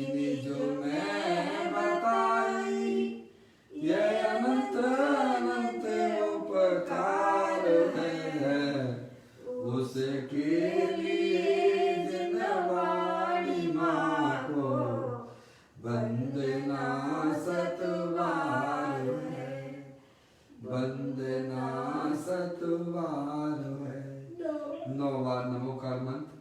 निज में बताई, यह अनंत अनंत उपकार है, उसके लिए जिन वाणी माँ को वंदना सतवार है, वंदना सतवार है। 9 बार नमोकार मंत्र।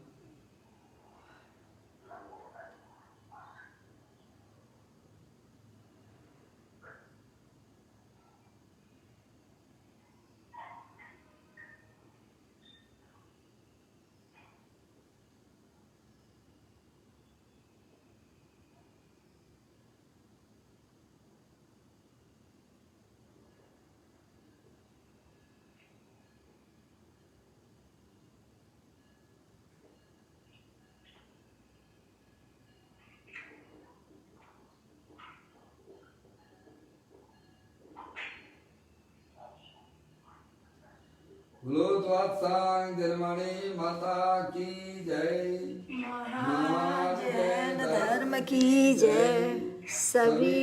बोलो द्वादशांग जन्मणि माता की जय। महाजन धर्म की जय। सभी